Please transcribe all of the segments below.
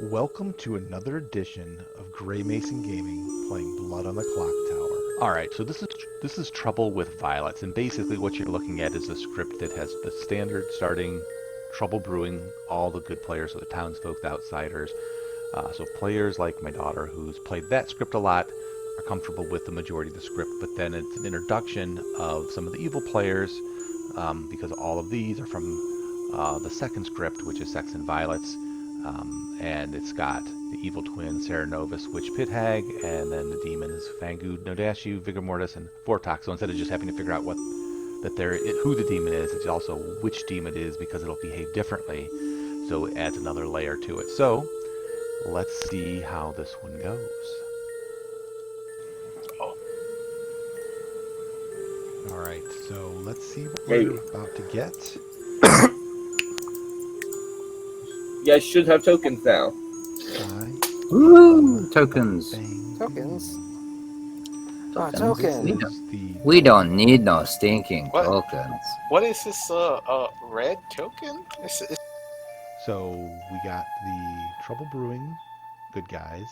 Welcome to another edition of Grey Mason Gaming, playing Blood on the Clock Tower. All right, so this is Trouble with Violets, and basically what you're looking at is a script that has the standard starting trouble brewing. All the good players are the townsfolk, the outsiders. So players like my daughter, who's played that script a lot, are comfortable with the majority of the script. But then it's an introduction of some of the evil players, because all of these are from the second script, which is Sex and Violets. And it's got the evil twin, Sarah Novus, Witch Pit Hag, and then the demons, Fang Gu, Nodashu, Vigor Mortis, and Vortox. So instead of just having to figure out who the demon is, it's also which demon it is because it'll behave differently. So it adds another layer to it. So let's see how this one goes. All right, so let's see what we're about to get. You guys should have tokens now. Woo! Tokens. Tokens? Oh, This tokens. is the We don't need no stinking What? tokens. What is this, red token? So we got the Trouble Brewing, good guys,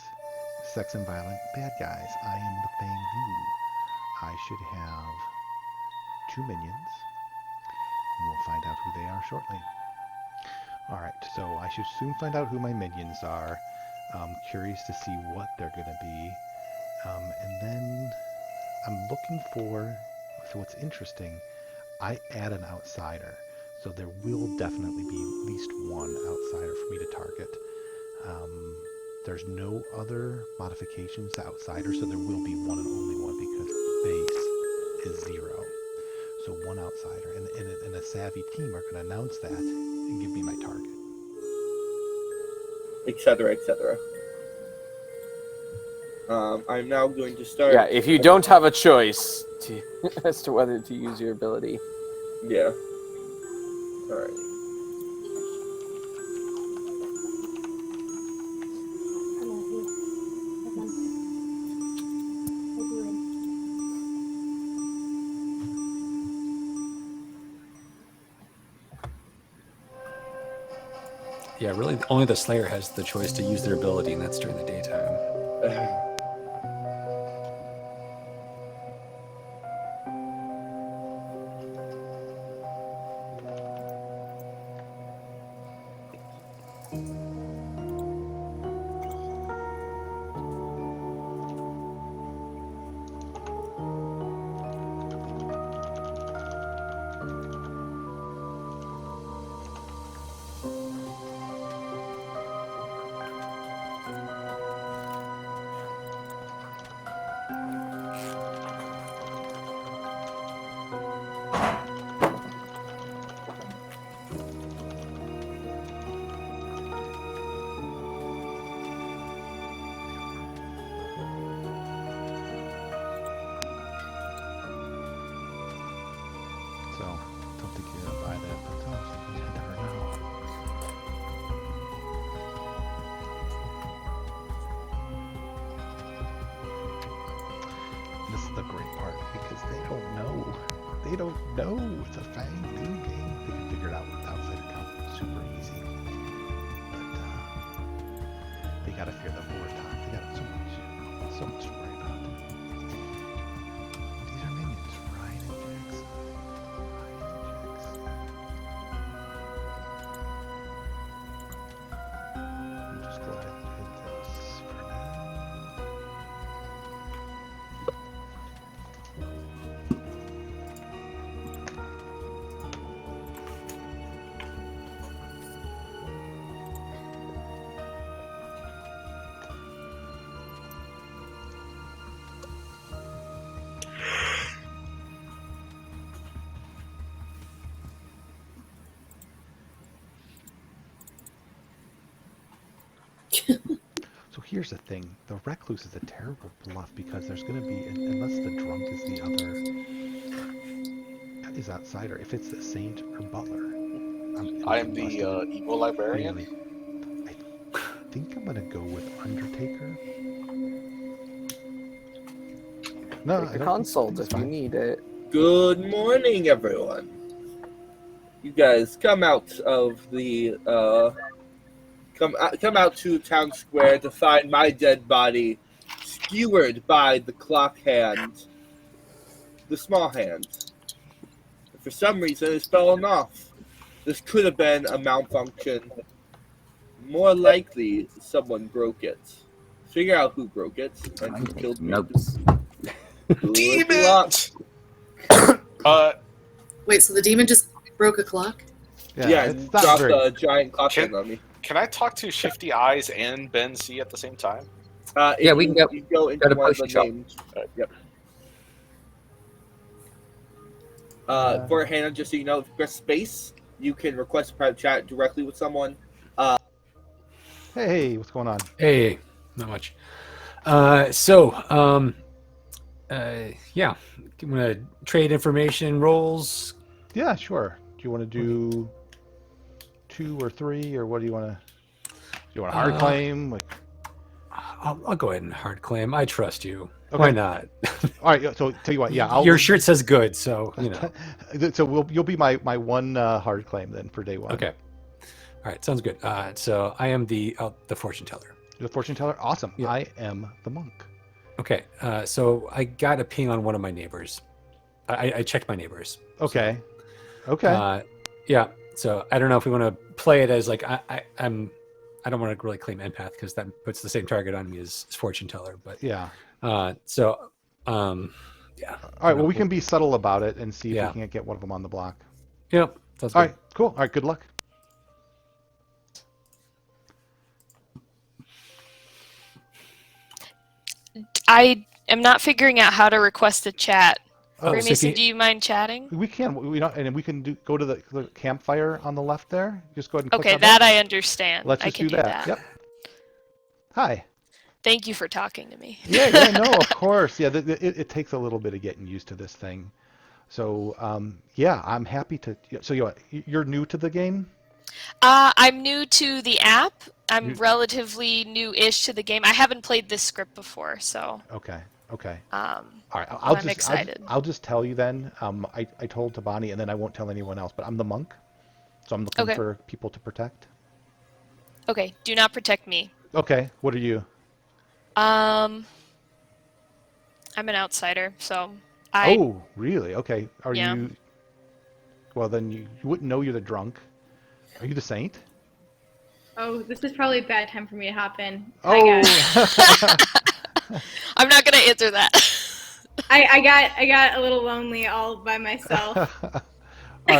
Sex and Violent, bad guys. I am the Fang Gu. I should have 2 minions, and we'll find out who they are shortly. Alright, so I should soon find out who my minions are. I'm curious to see what they're going to be. And then I'm looking for, so what's interesting, I add an outsider. So there will definitely be at least one outsider for me to target. There's no other modifications to outsider, so there will be one and only one because base is 0. So one outsider, and a savvy team are going to announce that and give me my target. Etc., etc. I'm now going to start. Yeah, if you don't have a choice as to whether to use your ability. Yeah. Alright. Yeah, really, only the Slayer has the choice to use their ability, and that's during the daytime. So, don't think you're gonna buy that, but you never know. This is the great part because they don't know. They don't know it's a Fang Gu game. They can figure it out with outside account super easy. But they gotta fear the Vortox. They got so much to worry about. These are minions, Ryan and Jax. We'll just go ahead and hit this for now. So here's the thing, the Recluse is a terrible bluff because there's going to be, unless the Drunk is the other, is outsider. If it's the Saint or Butler. I am the evil librarian. I think I'm going to go with Undertaker. No, Take the consult if you need it. Good morning, everyone. You guys come out of the come out to town square to find my dead body, skewered by the clock hand, the small hand. For some reason, it's fallen off. This could have been a malfunction. More likely, someone broke it. Figure out who broke it and who killed me. Notes. Good luck. Wait, so the demon just broke a clock? Yeah, it's and not dropped very. a giant clock hand on me. Can I talk to Shifty Eyes and Ben C at the same time? Yeah, we can go- You go into go to one of the potion shop. names. Yep. For Hannah, just so you know, if you press space, you can request a private chat directly with someone. Hey, what's going on? Hey, not much. Yeah, I'm gonna trade information rolls. Yeah, sure. Do you want to do 2 or 3, or what do you want to? Do you want a hard claim? Like, I'll go ahead and hard claim. I trust you. Okay. Why not? all right. So tell you what. Yeah, I'll. Your shirt says good, so you know. So you'll be my one hard claim then for day 1. Okay. All right, sounds good. So I am the fortune teller. You're the fortune teller. Awesome. Yeah. I am the monk. Okay. So I got a ping on one of my neighbors. I checked my neighbors. Okay. Okay. Yeah. So I don't know if we want to play it as like I don't want to really claim empath because that puts the same target on me as fortune teller. But yeah. yeah. All right. Well, we can be subtle about it and see if Yeah. we can't get one of them on the block. Yep. Sounds All good. right. Cool. All right. Good luck. I am not figuring out how to request a chat. Oh, Gray so if Mason, you- do you mind chatting? We can. We don't, and we can go to the campfire on the left there. Just go ahead and click Okay, on that I understand. Let's I just can do that. Yep. Hi. Thank you for talking to me. Yeah, no, of course. Yeah, it takes a little bit of getting used to this thing. So, yeah, I'm happy to. So, you're new to the game? I'm new to the app. I'm You- relatively new-ish to the game. I haven't played this script before, so Okay. um, All right. I'm excited. I'll just tell you then. I told Tabani, and then I won't tell anyone else. But I'm the monk, so I'm looking Okay. for people to protect. okay. Do not protect me. Okay. What are you? I'm an outsider, so I. Oh, really? Okay. Are Yeah. you? Well, then you wouldn't know you're the drunk. Are you the saint? Oh, this is probably a bad time for me to hop in. Oh. I'm not gonna answer that. I got a little lonely all by myself.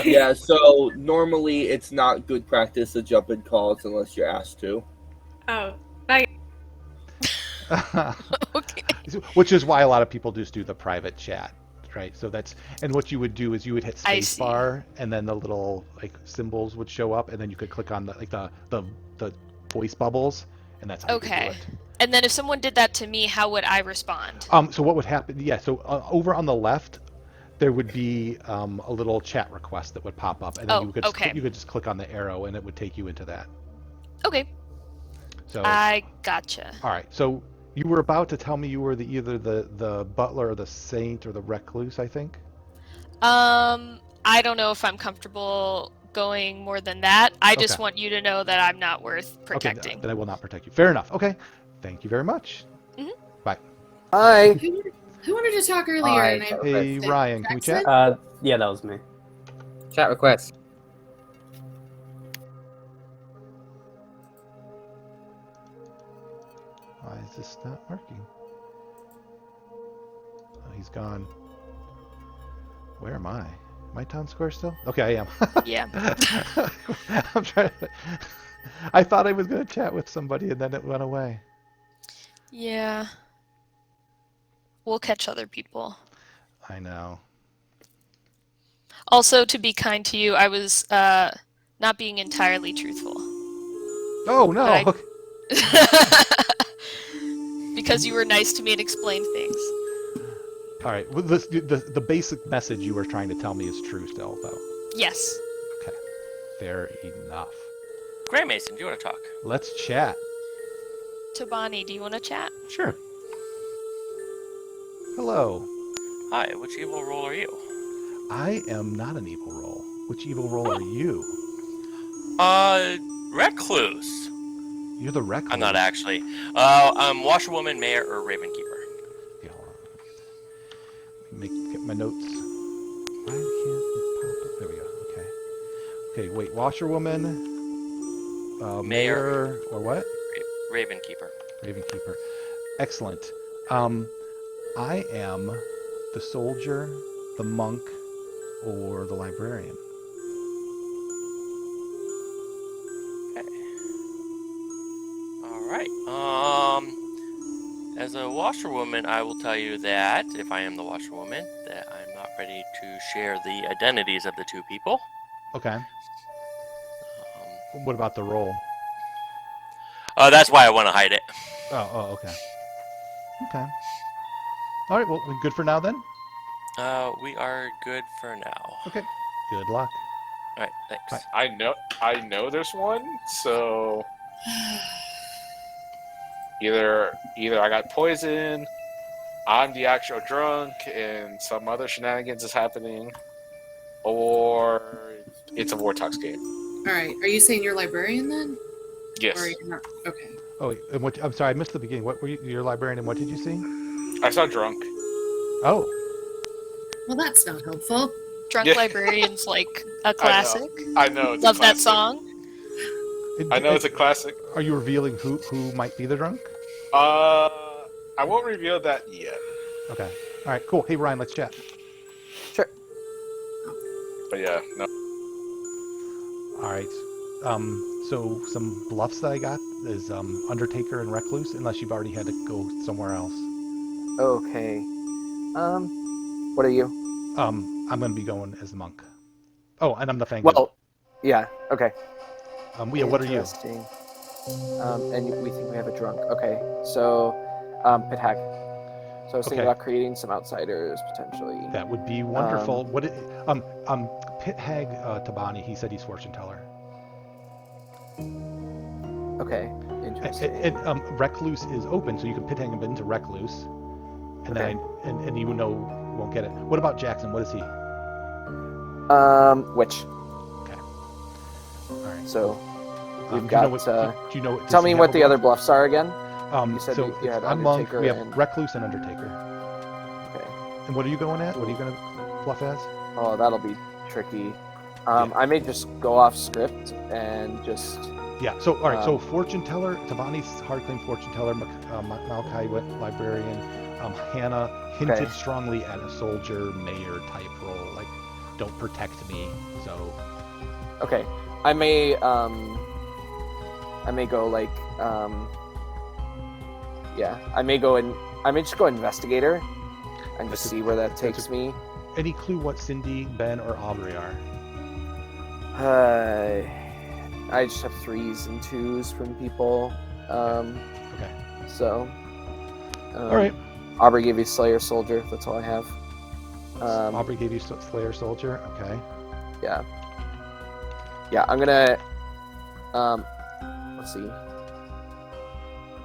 Yeah, so normally it's not good practice to jump in calls unless you're asked to. Oh, bye. Okay. Which is why a lot of people just do the private chat, right? So and what you would do is you would hit I see. spacebar, and then the little like symbols would show up, and then you could click on the voice bubbles, and that's how you Okay. could do it. And then if someone did that to me, how would I respond? So what would happen? Yeah. So over on the left, there would be a little chat request that would pop up, and then Oh, you could okay. you could just click on the arrow, and it would take you into that. Okay. So I gotcha. all right. So you were about to tell me you were either the butler or the saint or the recluse, I think. I don't know if I'm comfortable going more than that. I just Okay. want you to know that I'm not worth Okay, protecting. then I will not protect you. Fair enough. Okay. Thank you very much. Bye. Hi. Who wanted to talk earlier? Hi. And I Hey, said, Ryan, can we chat? Jackson? Yeah, that was me. Chat request. Why is this not working? Oh, he's gone. Where am I? Am I town square still? Okay, I am. Yeah. I'm trying to... I thought I was going to chat with somebody and then it went away. Yeah. We'll catch other people. I know. Also, to be kind to you, I was not being entirely truthful. Oh, no. I- Okay. Because you were nice to me and explained things. All right. Well, the basic message you were trying to tell me is true still, though. Yes. Okay. Fair enough. Gray Mason, do you want to talk? Let's chat. Tabani, do you want to chat? Sure. Hello. Hi, which evil role are you? I am not an evil role. Which evil role are you? Recluse. You're the recluse. I'm not actually. Washerwoman, Mayor, or Ravenkeeper. Okay, hold on. Get my notes. Why can't it pop up? There we go. Okay. Okay, wait. Washerwoman, Mayor, or what? Ravenkeeper. Ravenkeeper. Excellent. I am the soldier, the monk, or the librarian. All right. As a washerwoman, I will tell you that if I am the washerwoman, that I'm not ready to share the identities of the two people. Okay. What about the role? That's why I want to hide it. Oh, okay. Okay. All right. Well, good for now then. We are good for now. Okay. Good luck. All right. Thanks. Bye. I know there's one, so either I got poison, I'm the actual drunk, and some other shenanigans is happening, or it's a Vortex game. All right. Are you saying you're librarian then? Yes. Or are you not? Okay. Oh, wait, and I'm sorry, I missed the beginning. What were you? You're a librarian, and what did you see? I saw drunk. Oh. Well, that's not helpful. Drunk Yeah. Librarian's like a classic. I know. It's Love a that classic. song. I know it's a classic. Are you revealing who might be the drunk? I won't reveal that yet. Okay. All right. Cool. Hey, Ryan, let's chat. Sure. But yeah, no. All right. So some bluffs that I got is Undertaker and Recluse, unless you've already had to go somewhere else. Okay. What are you? I'm going to be going as the monk. Oh, and I'm the Fang Gu. Well, yeah. Okay. Yeah. What are you? Interesting. And we think we have a drunk. Okay. So, Pit Hag. So I was thinking Okay. about creating some outsiders potentially. That would be wonderful. Pit Hag Tabani. He said he's fortune teller. Okay. Interesting. And Recluse is open, so you can pit hang him into Recluse, and Okay. then and you won't get it. What about Jackson? What is he? Witch. Okay. All right. So we've do you got. know what, do you know? Tell me what the other bluffs are again. You said So you had I'm monk. Undertaker We have and- Recluse and Undertaker. Okay. And what are you going at? What are you going to bluff as? Oh, that'll be tricky. I may just go off script and just. Yeah. So all right. So fortune teller. Tabani's hard claim fortune teller. Malachi librarian. Hannah hinted Okay. strongly at a soldier mayor type role, like don't protect me. So Okay. I may go like yeah. I may just go investigator and just see where that takes me. any clue what Cindy, Ben, or Aubrey are? I just have 3s and 2s from people. Okay. So. All right. Aubrey gave you Slayer Soldier. That's all I have. Aubrey gave you Slayer Soldier. Okay. Yeah. Yeah, I'm gonna. Let's see.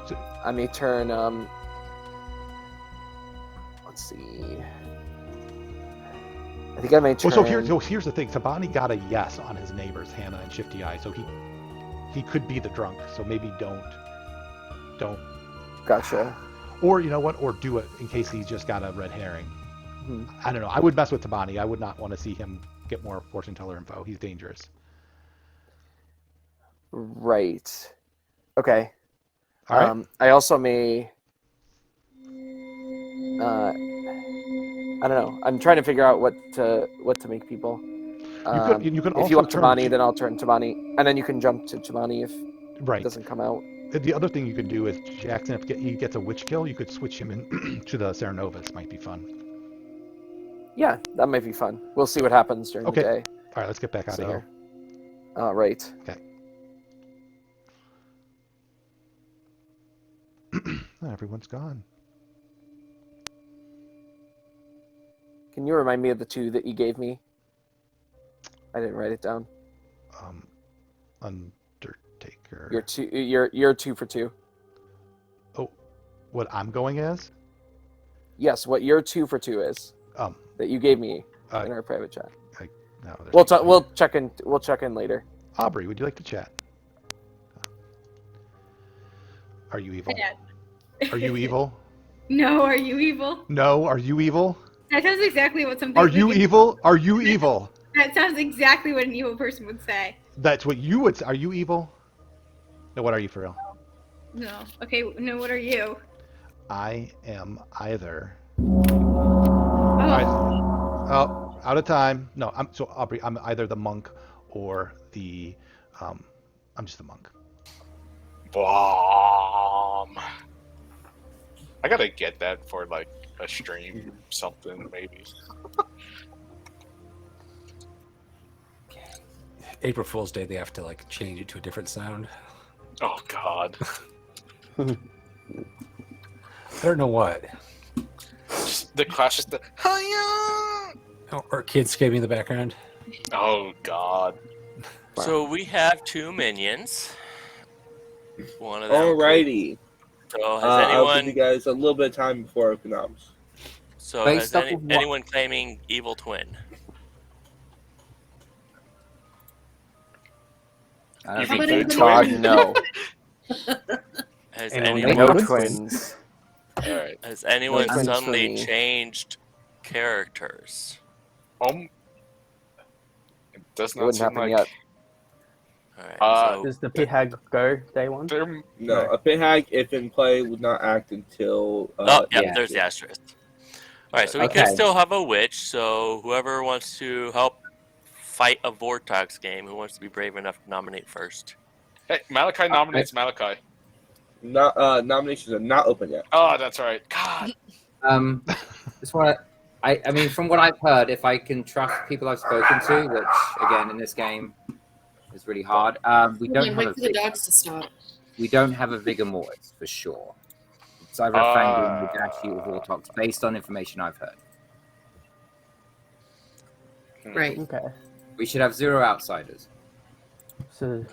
So- I may turn. Let's see. I think I may turn. Well, so here's the thing. Tabani got a yes on his neighbors, Hannah and Shifty Eye, so he could be the drunk. So maybe don't. Gotcha. Or you know what? Or do it in case he's just got a red herring. Hmm. I don't know. I would mess with Tabani. I would not want to see him get more fortune teller info. He's dangerous. Right. Okay. All right. I also may. I don't know. I'm trying to figure out what to make people. You could if also you want turn Tabani, then I'll turn Tabani, and then you can jump to Tabani if right. it doesn't come out. The other thing you could do is Jackson, if he gets a witch kill, you could switch him in to the Serenovus. Might be fun. Yeah, that might be fun. We'll see what happens during Okay. the day. All right, let's get back out of here. All right. Okay. Everyone's gone. Can you remind me of the 2 that you gave me? I didn't write it down. Undertaker. You're 2 for 2. Oh, what I'm going as? Yes, what your 2 for 2 is that you gave me in our private chat. No, We'll check in. We'll check in later. Aubrey, would you like to chat? Are you evil? Yeah. Are you evil? No, are you evil? No. Are you evil? That sounds exactly what something. Are you like evil? Are you evil? That sounds exactly what an evil person would say. That's what you would say. Are you evil? No, what are you for real? No. Okay. No. What are you? I am either. Oh. Alright. Oh, out of time. No, Aubrey, I'm either the monk or the I'm just the monk. Bomb. I gotta get that for like a stream, something maybe. April Fool's Day, they have to like change it to a different sound. Oh God. I don't know what. Just the clash is the hiya. Or kids screaming in the background. Oh God. So we have 2 minions. One of them. Alrighty. So has I'll give you anyone? guys a little bit of time before open arms. So Based has off of what- anyone claiming evil twin? I don't How about think anybody- God, no. Has Anyone anyone? know No twins? twins. All right. Has anyone twins for suddenly me. changed characters? It does It not wouldn't seem happen like yet. All right. Uh, Does the pit hag go day one? there. No, a pit hag, if in play, would not act until. Oh, yep, yeah. there's the asterisk. All right, so we Okay. can still have a witch. So whoever wants to help fight a Vortex game, who wants to be brave enough to nominate first? Hey, Malachi nominates Malachi. Nominations are not open yet. Oh, that's right. God. Just want to. I mean, from what I've heard, if I can trust people I've spoken to, which again in this game is really hard. We don't have Wait a for the dogs to stop. we don't have a vigor mortis for sure. It's either a Fang Gu, Dashi, or Vortox, based on information I've heard. Right. Okay. We should have 0 outsiders. So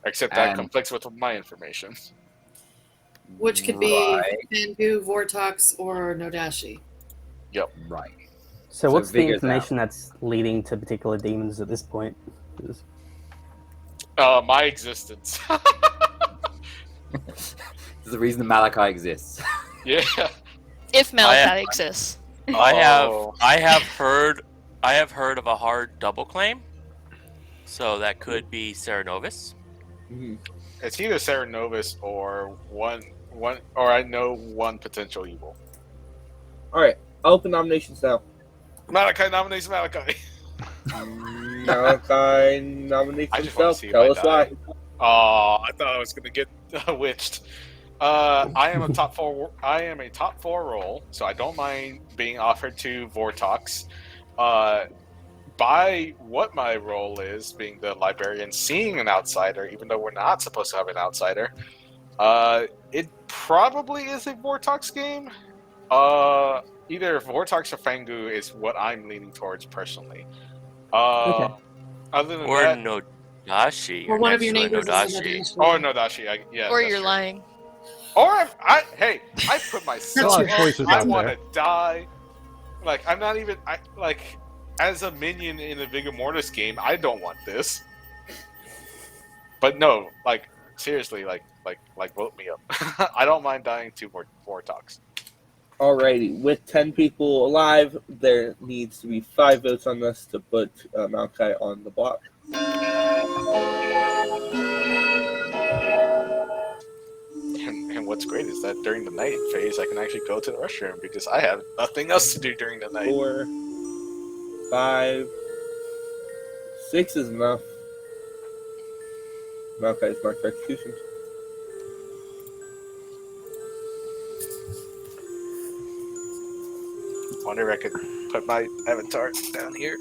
Except that And- conflicts with my information. Which could be Right. Fang Gu, Vortox, or Nodashi. Right. So what's the vigor's information that's leading to particular demons at this point? 'Cause- My existence. This is the reason the Malachi exists. Yeah. If Malachi exists. I have Oh. heard of a hard double claim. So that could be Serenovus. It's either Sarah Novus or one, or I know one potential evil. Alright, open nominations now. Malachi nominates Malachi. Malachi nominates I just want himself. to see if Tell I us why. die. Oh, I thought I was gonna get witched. I am a top 4. I am a top 4 role, so I don't mind being offered to Vortox. By what my role is, being the librarian, seeing an outsider, even though we're not supposed to have an outsider, it probably is a Vortox game. Either Vortox or Fang Gu is what I'm leaning towards personally. Okay. Other than Or that, Nodashi. Or one of your next to a neighbors is a Nodashi. Nodashi. or Nodashi, yeah. Or that's you're true. lying. Or I put myself. That's A lot of choices I out want there. to die. Like I'm not even. As a minion in a Vigor Mortis game, I don't want this. But no, seriously, vote me up. I don't mind dying to Vortox. Alrighty, with 10 people alive, there needs to be 5 votes on this to put Malachi on the block. And what's great is that during the night phase, I can actually go to the restroom because I have nothing else to do during the night. 4, 5, 6 is enough. Malachi is marked for execution. Wonder if I could put my avatar down here.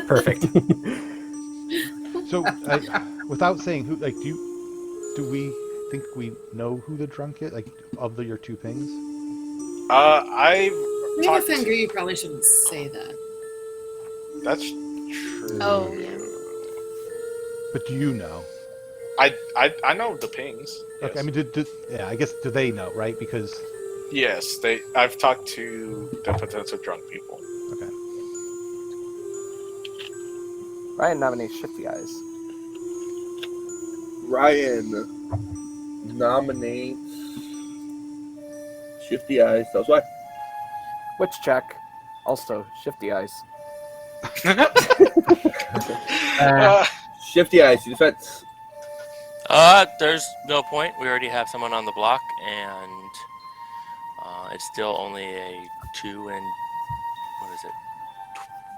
Perfect. So, without saying who, do we think we know who the drunk is? Of your 2 pings? I've If you're talked. Fang Gu, you probably shouldn't say that. That's true. Oh, yeah. But do you know? I know the pings. Yes. Okay, I mean, I guess do they know, right? Because Yes, I've talked to the potential drunk people. okay, Ryan nominates Shifty Eyes. Ryan nominates Shifty Eyes. Tells why. Which check? Also, Shifty Eyes. Shifty Eyes, defense. There's no point. We already have someone on the block, and it's still only a 2 and what is it?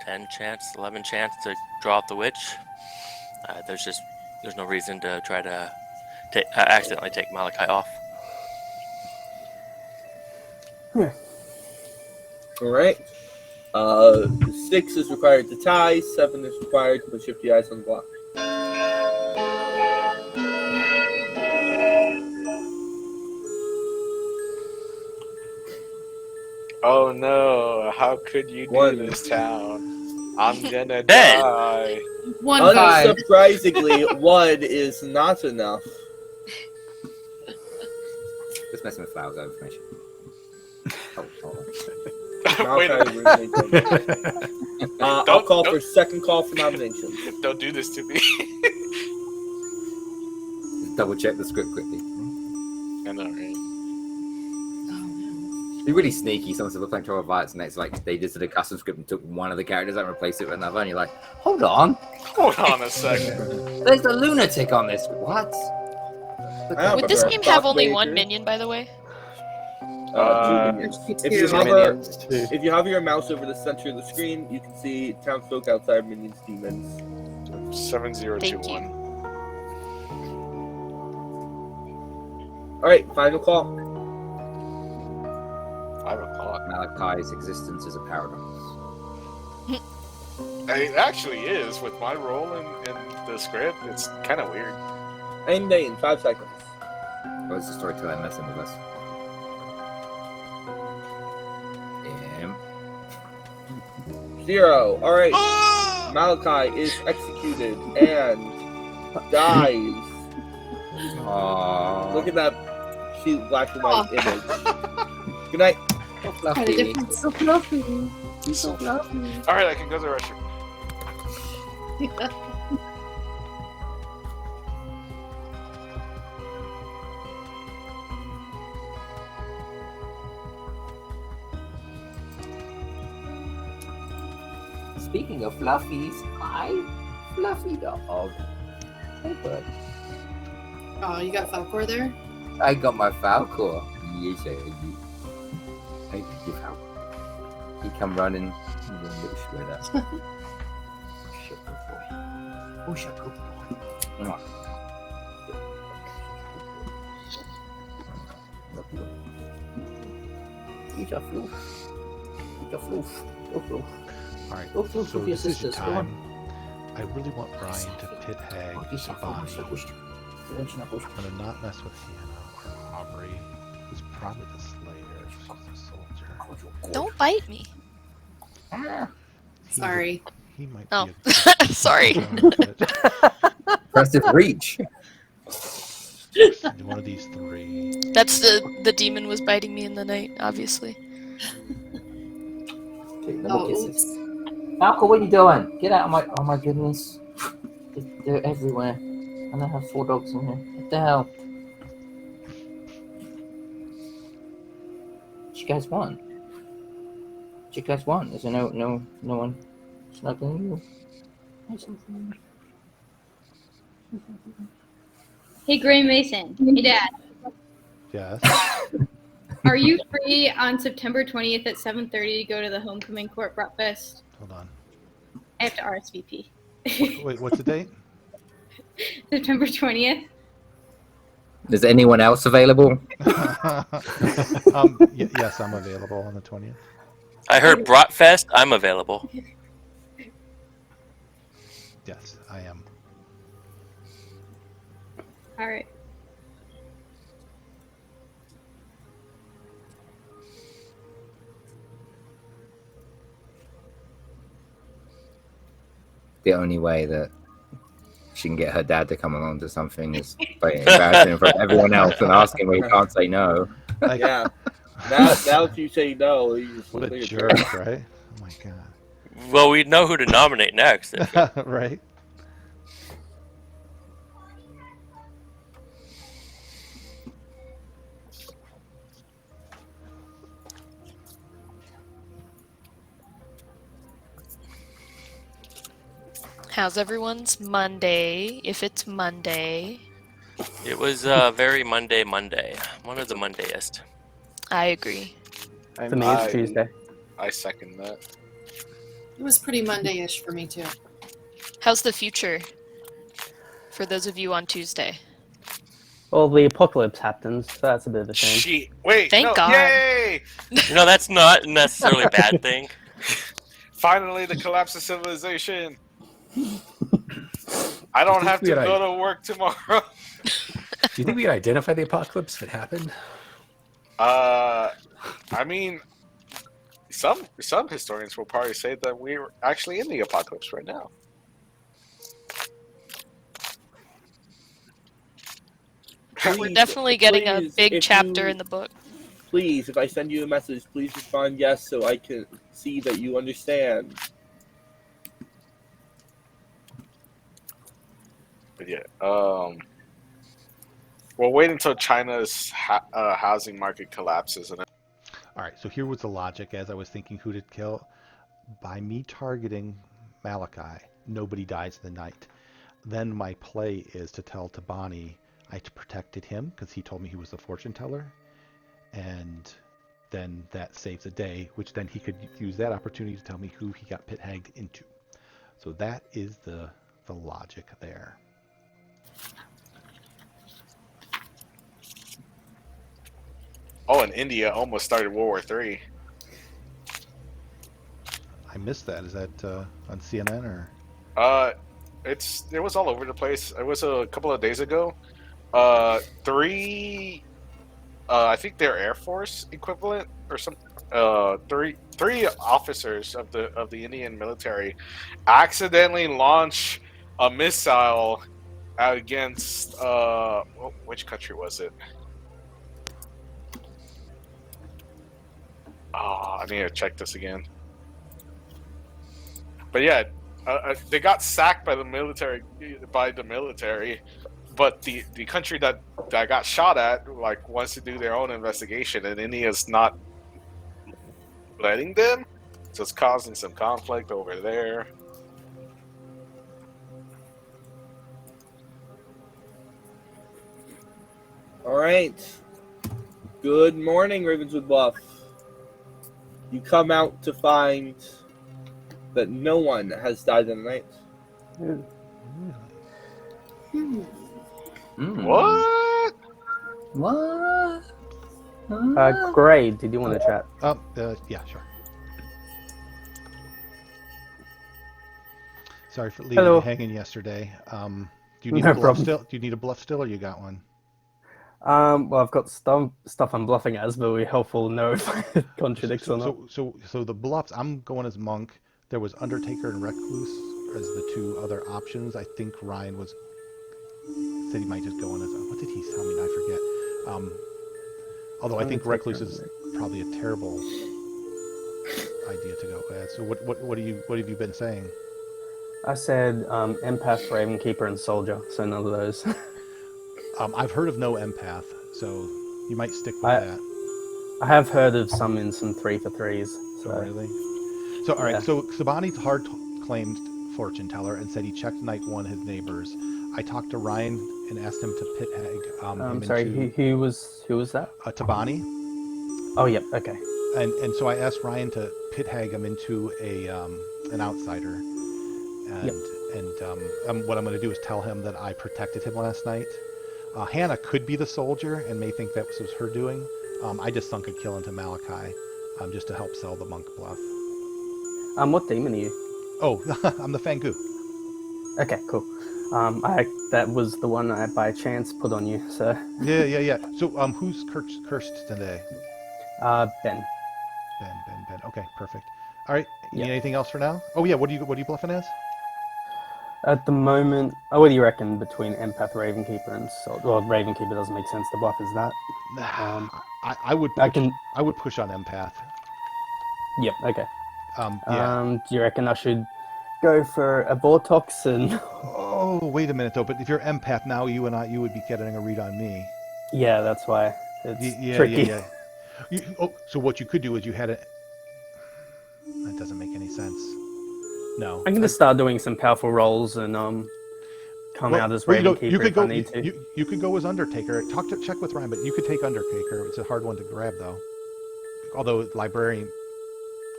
10 chance, 11 chance to draw out the witch. There's no reason to try to accidentally take Malachi off. All right. 6 is required to tie. 7 is required to put Shifty Eyes on the block. Oh no! How could you do 1. this, town? I'm gonna die. One Unsurprisingly, 1 is not enough. Just messing with Flowers information. Wait a minute. I'll call for second call for nominations. Don't do this to me. Just double check the script quickly. I know, right? Be really sneaky. Someone said we're playing Trouble with Violets, and it's like they just did a custom script and took one of the characters and replaced it with another, and you're like, hold on. Hold on a second. There's a lunatic on this. What? Would this game have only one minion, by the way? 2 minions. If you hover your mouse over the center of the screen, you can see townsfolk, outside minions, demons. 7021. All right, final call. 5 o'clock. Malachi's existence is a paradox. It actually is with my role in the script. It's kind of weird. Aim Dane, 5 seconds. What's the storyteller messing with us? Damn. 0. All right. Malachi is executed and dies. Aww. Look at that cute black and white image. Good night. So fluffy. So fluffy. So fluffy. All right, I can go to the restroom. Speaking of fluffies, hi, Fluffy dog. Hey, bud. Oh, you got Falcor there? I got my Falcor. Yes, I do. Thank you, Falcor. He come running. He's a little shredder. Shut up, boy. Oh, shut up, boy. Mwah. He's a floof. He's a floof. Oh, floof. Alright, Go floof so with your this is your sisters. Go time. on. I really want Brian to pit Hag to Bonnie. I'm gonna not mess with Hannah or Aubrey, who's probably the Slayer. She's a soldier. Don't bite me. Sorry. He might Oh, be sorry. Impressive reach. One of these 3. That's the demon was biting me in the night, obviously. Okay, no more kisses. Falco, what are you doing? Get out of my... Oh my goodness. They're everywhere. And I have 4 dogs in here. What the hell? What you guys want? What you guys want? Is there no one snuggling you? Hey, Gray Mason. Hey, Dad. Yes. Are you free on September 20th at 7:30 to go to the Homecoming Court breakfast? Hold on. I have to RSVP. Wait, what's the date? September 20th. Is anyone else available? Yes, I'm available on the 20th. I heard Bratfest. I'm available. Yes, I am. All right. The only way that she can get her dad to come along to something is by embarrassing in front of everyone else and asking where he can't say no. Yeah. Now if you say no, you just What a look at jerk, your- right? Oh my god. Well, we know who to nominate next. Right? How's everyone's Monday? If it's Monday. It was very Monday. One of the Mondayest. I agree. For me, it's I- Tuesday. I second that. It was pretty Monday-ish for me too. How's the future? For those of you on Tuesday. Well, the apocalypse happens, so that's a bit of a shame. Shit. Wait, Thank no, God. yay! That's not necessarily a bad thing. Finally, the collapse of civilization. I don't have to we had go to work tomorrow. Do you think we could identify the apocalypse if it happened? I mean, some historians will probably say that we're actually in the apocalypse right now. We're definitely getting a please, big if chapter you- in the book. Please, if I send you a message, please respond yes so I can see that you understand. But yeah, we'll wait until China's housing market collapses, and All right, so here was the logic as I was thinking who to kill. By me targeting Malachi, nobody dies in the night. Then my play is to tell Tabani I protected him because he told me he was the fortune teller, and then that saves a day, which then he could use that opportunity to tell me who he got pit hagged into. So that is the logic there. and India almost started World War III. I missed that. Is that on CNN or? It was all over the place. It was a couple of days ago. Three, I think they're Air Force equivalent or some. Three officers of the Indian military accidentally launched a missile against which country was it? Oh, I need to check this again. But yeah, they got sacked by the military. But the country that got shot at wants to do their own investigation, and India's not letting them, so it's causing some conflict over there. All right. Good morning, Ravenswood Bluff. You come out to find that no one has died in the night. What? What? Gray, did you want to chat? Yeah, sure. Sorry for leaving Hello. you hanging yesterday. Do you need No a bluff problem. still? Do you need a bluff still, or you got one? Well, I've got stuff I'm bluffing as, but it'll be helpful to know if it contradicts or not. So the bluffs. I'm going as monk. There was Undertaker and Recluse as the two other options. I think Ryan said he might just go on as what did he tell me? I forget. Although I think Recluse is probably a terrible idea to go as. So what have you been saying? I said Empath, Ravenkeeper, and Soldier, so none of those. I've heard of no empath, so you might stick with that. I have heard of some in some 3 for 3s. So. Oh, really? So all right. Yeah. So Sabani hard claimed fortune teller and said he checked night one his neighbors. I talked to Ryan and asked him to pit hag. I'm sorry. Who was that? Tabani. Oh, yep. Okay. And so I asked Ryan to pit hag him into an outsider. And what I'm going to do is tell him that I protected him last night. Hannah could be the soldier and may think that was her doing. I just sunk a kill into Malachi just to help sell the monk bluff. What demon are you? Oh, I'm the Fang Gu. Okay, cool. That was the one I by chance put on you. So. Yeah. So who's cursed today? Ben. Ben. Okay, perfect. All right. You need anything else for now? Oh yeah. What are you bluffing as? At the moment, what do you reckon between Empath, Ravenkeeper, and Soldier? Well, Ravenkeeper doesn't make sense to bluff as that. I would. I would push on empath. Yep. Okay. Yeah. Do you reckon I should go for a Vortox and? Oh, wait a minute though. But if you're empath now, you would be getting a read on me. Yeah, that's why it's tricky. Yeah. So what you could do is you had it. That doesn't make any sense. No. I can just start doing some powerful rolls and come out as Raven Keeper if I need to. You could go as Undertaker. Check with Ryan, but you could take Undertaker. It's a hard one to grab though. Although librarian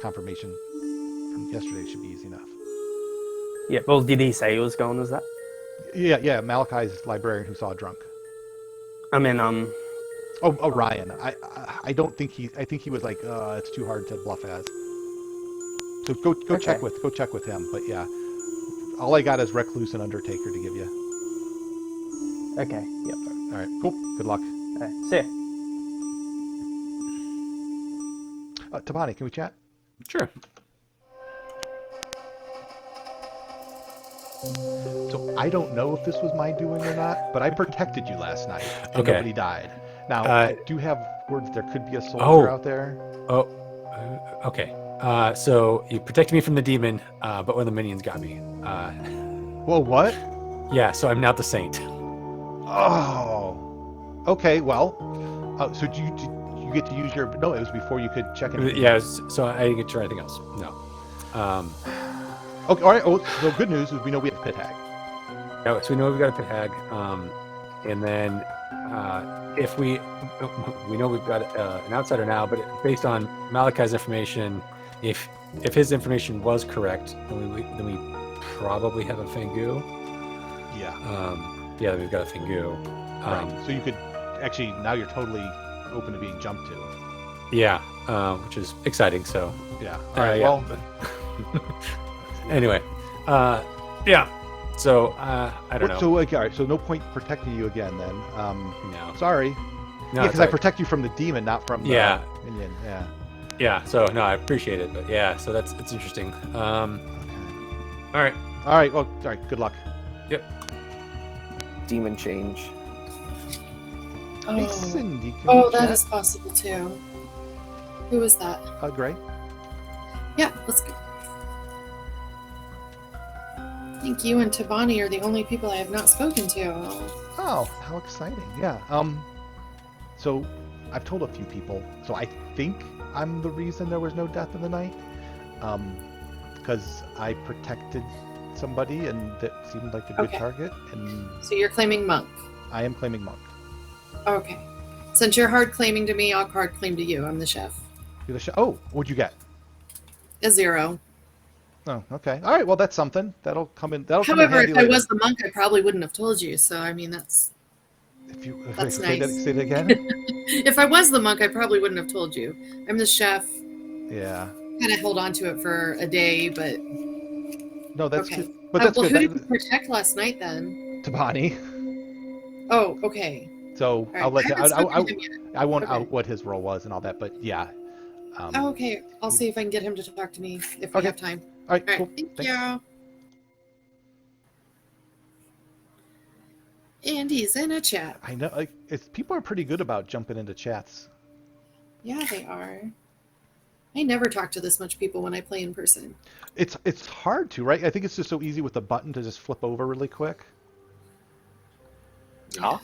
confirmation from yesterday should be easy enough. Yeah, well, did he say he was going as that? Yeah. Malachi's librarian who saw a drunk. I mean, Oh, Ryan. I don't think he. I think he was like, it's too hard to bluff as. So go check with him. But yeah, all I got is Recluse and Undertaker to give you. Okay. Yep. All right. Cool. Good luck. All right, see ya. Tabani, can we chat? Sure. So I don't know if this was my doing or not, but I protected you last night, and Okay. nobody died. Now I do have word that there could be a soldier Oh. out there. Oh, okay. So you protected me from the demon, but one of the minions got me. Whoa, what? Yeah, so I'm now the saint. Oh. Okay. Well. So do you get to use your? No, it was before you could check in. Yeah, so I didn't get to try anything else. No. Okay. All right. Oh, so good news is we know we have Pit Hag. Yeah, so we know we've got a pit hag, and then if we know we've got an outsider now, but based on Malachi's information, if his information was correct, then we probably have a Fang Gu. Yeah. Yeah, we've got a Fang Gu. Right. So you could actually now you're totally open to being jumped to. Yeah, which is exciting. So Yeah. All right. yeah. Well. Anyway, yeah. So I don't know. So all right. So no point protecting you again then. No. Sorry. No, Yeah, it's because I like- protect you from the demon, not from the Yeah. minion. Yeah. Yeah. So no, I appreciate it, but yeah. So it's interesting. All right. All right. Well. All right. Good luck. Yep. Demon change. Hey, Oh, Cindy. Can oh we that chat? is possible too. Who is that? Gray. Yeah, let's go. I think you and Tabani are the only people I have not spoken to. Oh, how exciting! Yeah. So I've told a few people. So I think I'm the reason there was no death in the night. Because I protected somebody and that seemed like a good Okay. target, and So you're claiming Monk. I am claiming Monk. Okay. Since you're hard claiming to me, I'll hard claim to you. I'm the chef. You're the oh, what'd you get? A 0. Oh, okay. All right. Well, that's something. That'll come in. That'll However, come in handy if I later. was the monk, I probably wouldn't have told you. So I mean, that's If you that's say that, nice. say that again. If I was the monk, I probably wouldn't have told you. I'm the chef. Yeah. Kind of held on to it for a day, but No, that's okay. good. But that's well, good. who did you protect last night then? Tabani. Oh, okay. So All right. I'll let I you. haven't spoken to him yet. I won't Okay. out what his role was and all that, but yeah. Oh, okay. I'll see if I can get him to talk to me if we Okay. have time. All right. All right. Cool. Thank Thanks. you. And he's in a chat. I know. Like, people are pretty good about jumping into chats. Yeah, they are. I never talk to this much people when I play in person. It's hard to, right? I think it's just so easy with the button to just flip over really quick. Huh?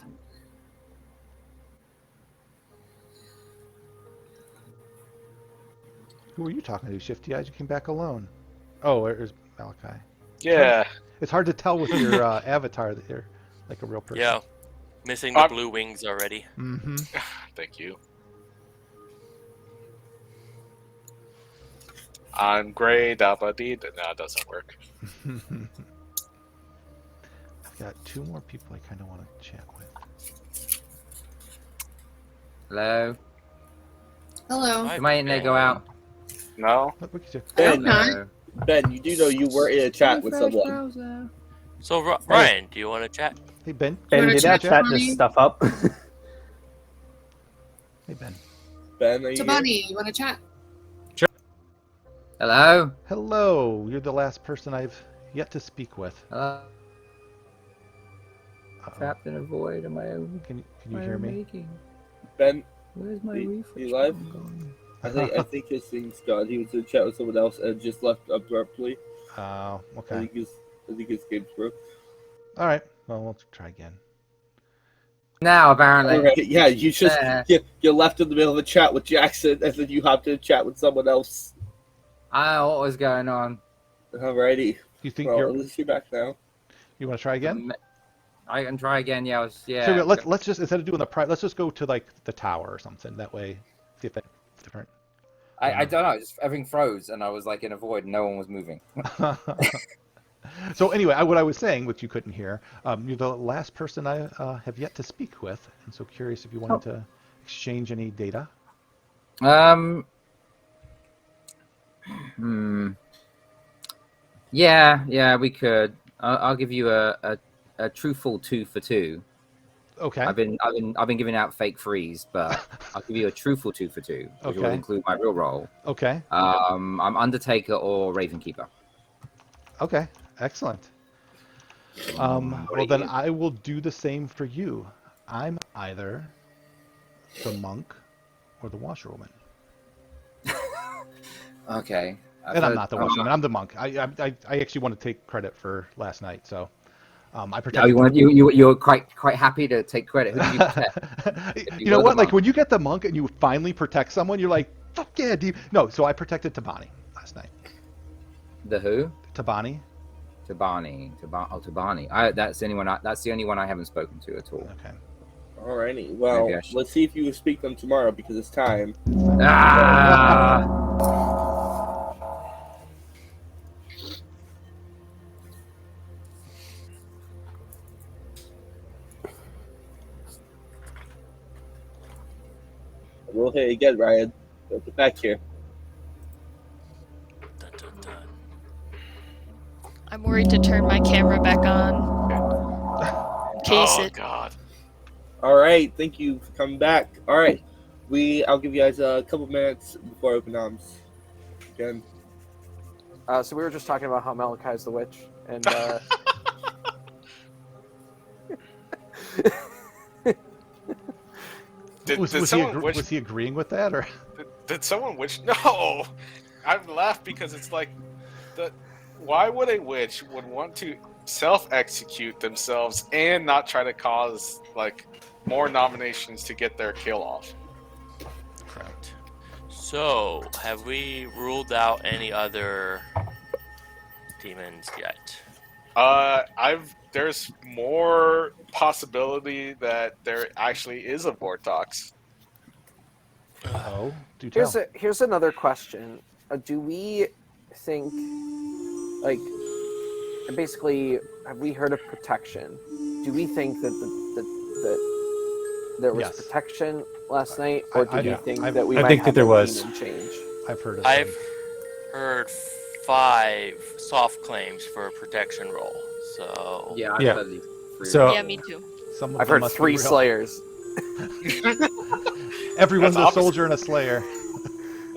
Who are you talking to, Shifty Eyes? You came back alone. Oh, there's Malachi. Yeah. It's hard to tell with your avatar that you're like a real person. Yeah. Missing the blue wings already. Mm-hmm. Thank you. I'm gray, dabba dee. No, it doesn't work. I've got 2 more people I kind of want to chat with. Hello? Hello. Hi, You might let go out. No? Look what you do. Ben, Hello. Ben, you do know you were in a chat with someone. So Ryan, do you want to chat? Hey, Ben. Ben, wanna did chat, that chat Tabani? just stuff up? Hey, Ben. Ben, are you here? Tabani, you want to chat? Hello? Hello. You're the last person I've yet to speak with. Hello? Uh-oh. Trapped in a void of my own. Can you hear me? Making. Ben, Where's my You- refresh you live? button I think his thing's gone. He was in a chat with someone else and just left abruptly. Oh, I okay. think his game's broke. All right. Well, we'll try again. Now, apparently. Alright, yeah, you just Yeah. you left in the middle of a chat with Jackson, and then you hopped in a chat with someone else. I don't know what was going on. Alrighty. You think Well, you're? at least you're back now. You want to try again? I can try again. Yeah, So let's just instead of doing the let's just go to like the tower or something. That way, see if that's different. I don't know. Just everything froze, and I was like in a void. And no one was moving. So anyway, what I was saying, which you couldn't hear, you're the last person I have yet to speak with, and so curious if you wanted to exchange any data. Yeah, we could. I'll give you a truthful 2 for 2. Okay. I've been giving out fake frees, but I'll give you a truthful 2 for 2, which will include my real role. Okay. I'm Undertaker or Ravenkeeper. Okay. Excellent. Well, then I will do the same for you. I'm either the monk or the washerwoman. Okay. And I'm not the washerwoman. I'm the monk. I actually want to take credit for last night, so I protect. You're quite happy to take credit. Who did you protect? You know what? Like when you get the monk and you finally protect someone, you're like, fuck yeah, dude. No, so I protected Tabani last night. The who? Tabani. Tabani. That's the only one I haven't spoken to at all. Okay. Alrighty. Well, let's see if you will speak them tomorrow because it's time. We'll hit again, Ryan. Get back here. Dun, dun, dun. I'm worried to turn my camera back on. In case it. God. All right, thank you for coming back. All right, I'll give you guys a couple minutes before open arms. Again. So we were just talking about how Malachi's the witch, and was he agreeing with that, or did someone witch? No, I laugh because it's like, why would a witch would want to self-execute themselves and not try to cause like more nominations to get their kill off? Correct. So, have we ruled out any other demons yet? There's more possibility that there actually is a Vortox. Oh, do tell. Here's another question. Do we think, like, basically, have we heard of protection? Do we think that that there was protection last night, or do you think that we might have there was demon change? I've heard of. I've heard 5 soft claims for a protection roll. So yeah. So yeah, me too. I've heard 3 slayers. Everyone's a soldier and a slayer.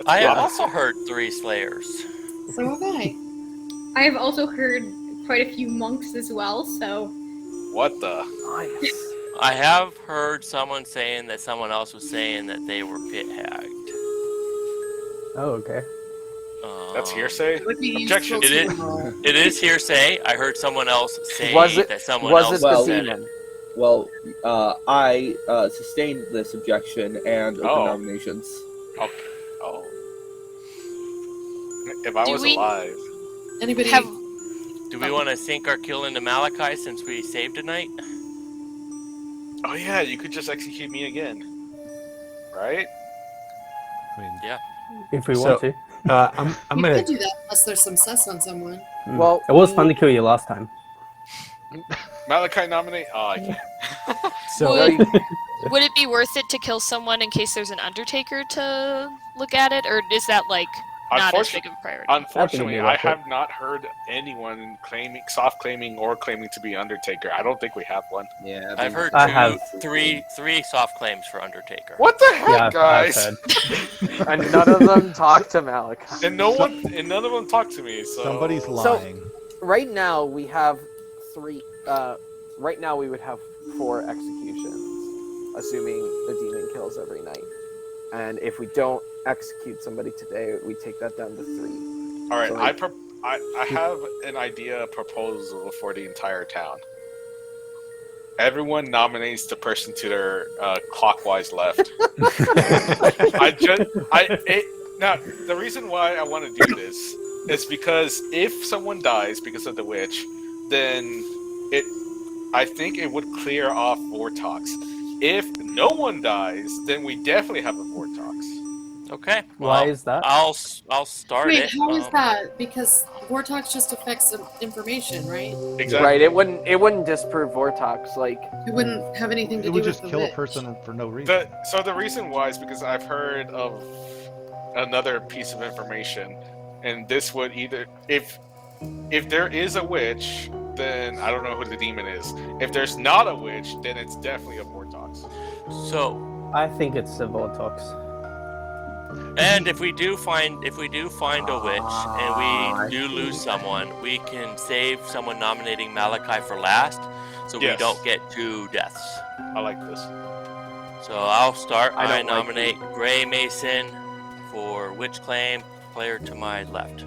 I have also heard 3 slayers. So have I. I have also heard quite a few monks as well. So what the? Nice. I have heard someone saying that someone else was saying that they were pit hagged. Oh, okay. That's hearsay. Objection. It is hearsay. I heard someone else say that someone else said it. Well, I sustained this objection and open nominations. Okay. Oh. If I was alive. Anybody Do we want to sink our kill into Malachi since we saved tonight? Oh yeah, you could just execute me again, right? I mean, yeah. If we want to. I'm you gonna could do that unless there's some sus on someone. Well, it was fun to kill you last time. Malachi nominate? Oh, I can't. So would it be worth it to kill someone in case there's an Undertaker to look at it, or is that like not as big of a priority? Unfortunately, I have not heard anyone soft claiming or claiming to be Undertaker. I don't think we have one. Yeah, I've heard three soft claims for Undertaker. What the heck, guys? And none of them talk to Malachi. And none of them talk to me. So somebody's lying. So, right now we have 3. Right now we would have 4 executions, assuming the demon kills every night. And if we don't execute somebody today, we take that down to 3. All right, so I have an idea, a proposal for the entire town. Everyone nominates the person to their clockwise left. Now, the reason why I want to do this It's because if someone dies because of the witch, then I think it would clear off Vortox. If no one dies, then we definitely have a Vortox. Okay. Why Well, is that? I'll start Wait, it. how is that? Because Vortox just affects information, right? Exactly. Right. It wouldn't disprove Vortox. Like It wouldn't have anything to It do would with just the kill a witch. person for no reason. So the reason why is because I've heard of another piece of information, and this would either if there is a witch, then I don't know who the demon is. If there's not a witch, then it's definitely a Vortox. So, I think it's the Vortox. and if we do find a witch and we do lose someone, we can save someone nominating Malachi for last, so we Yes. don't get 2 deaths. I like this. So I'll start. I I don't like nominate Gray Mason for witch claim. Player to my left.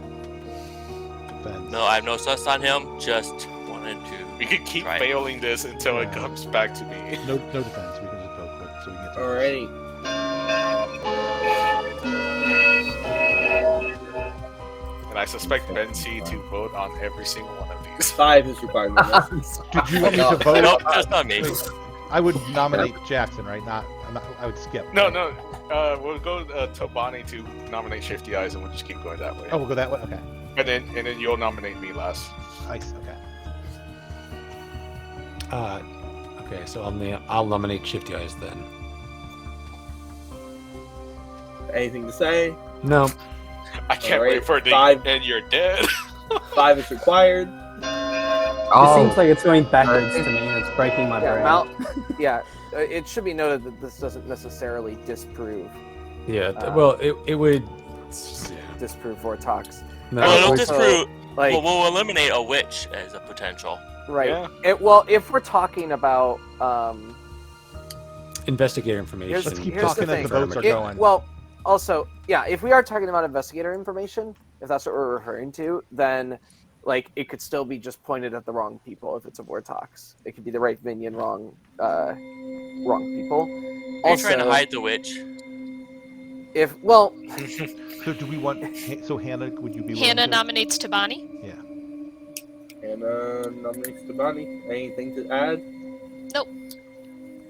Defense. No, I have no sus on him. Just wanted to. We could keep Right. failing this until it Yeah. comes back to me. No defense. We can just go quick so we can get through. Alrighty. And I suspect Ben C to vote on every single one of these. 5 is required. Did you want me to vote? Nope, just not me. I would nominate Jackson, right? I would skip. No, right? no. We'll go Tobani to nominate Shifty Eyes, and we'll just keep going that way. Oh, we'll go that way. Okay. And then you'll nominate me last. Nice. Okay. Okay, so I'll nominate Shifty Eyes then. Anything to say? No. I can't Alright, wait for the 5. and you're dead. 5 is required. It seems like it's going backwards to me, and it's breaking my yeah, brain. it should be noted that this doesn't necessarily disprove Yeah. Well, it would. disprove Vortox. No. Well, it'll Also, disprove. like We'll eliminate a witch as a potential. right. Yeah. Well, if we're talking about Investigator information. Here's- Let's keep here's talking the as the thing. votes are It- going. well, also, yeah, if we are talking about investigator information, if that's what we're referring to, then like it could still be just pointed at the wrong people if it's a Vortox. It could be the right minion, wrong people. Are you Also, trying to hide the witch? if So do we want? So Hannah, would you be? willing Hannah to? nominates Tabani. And nominates Tabani. Anything to add? Nope.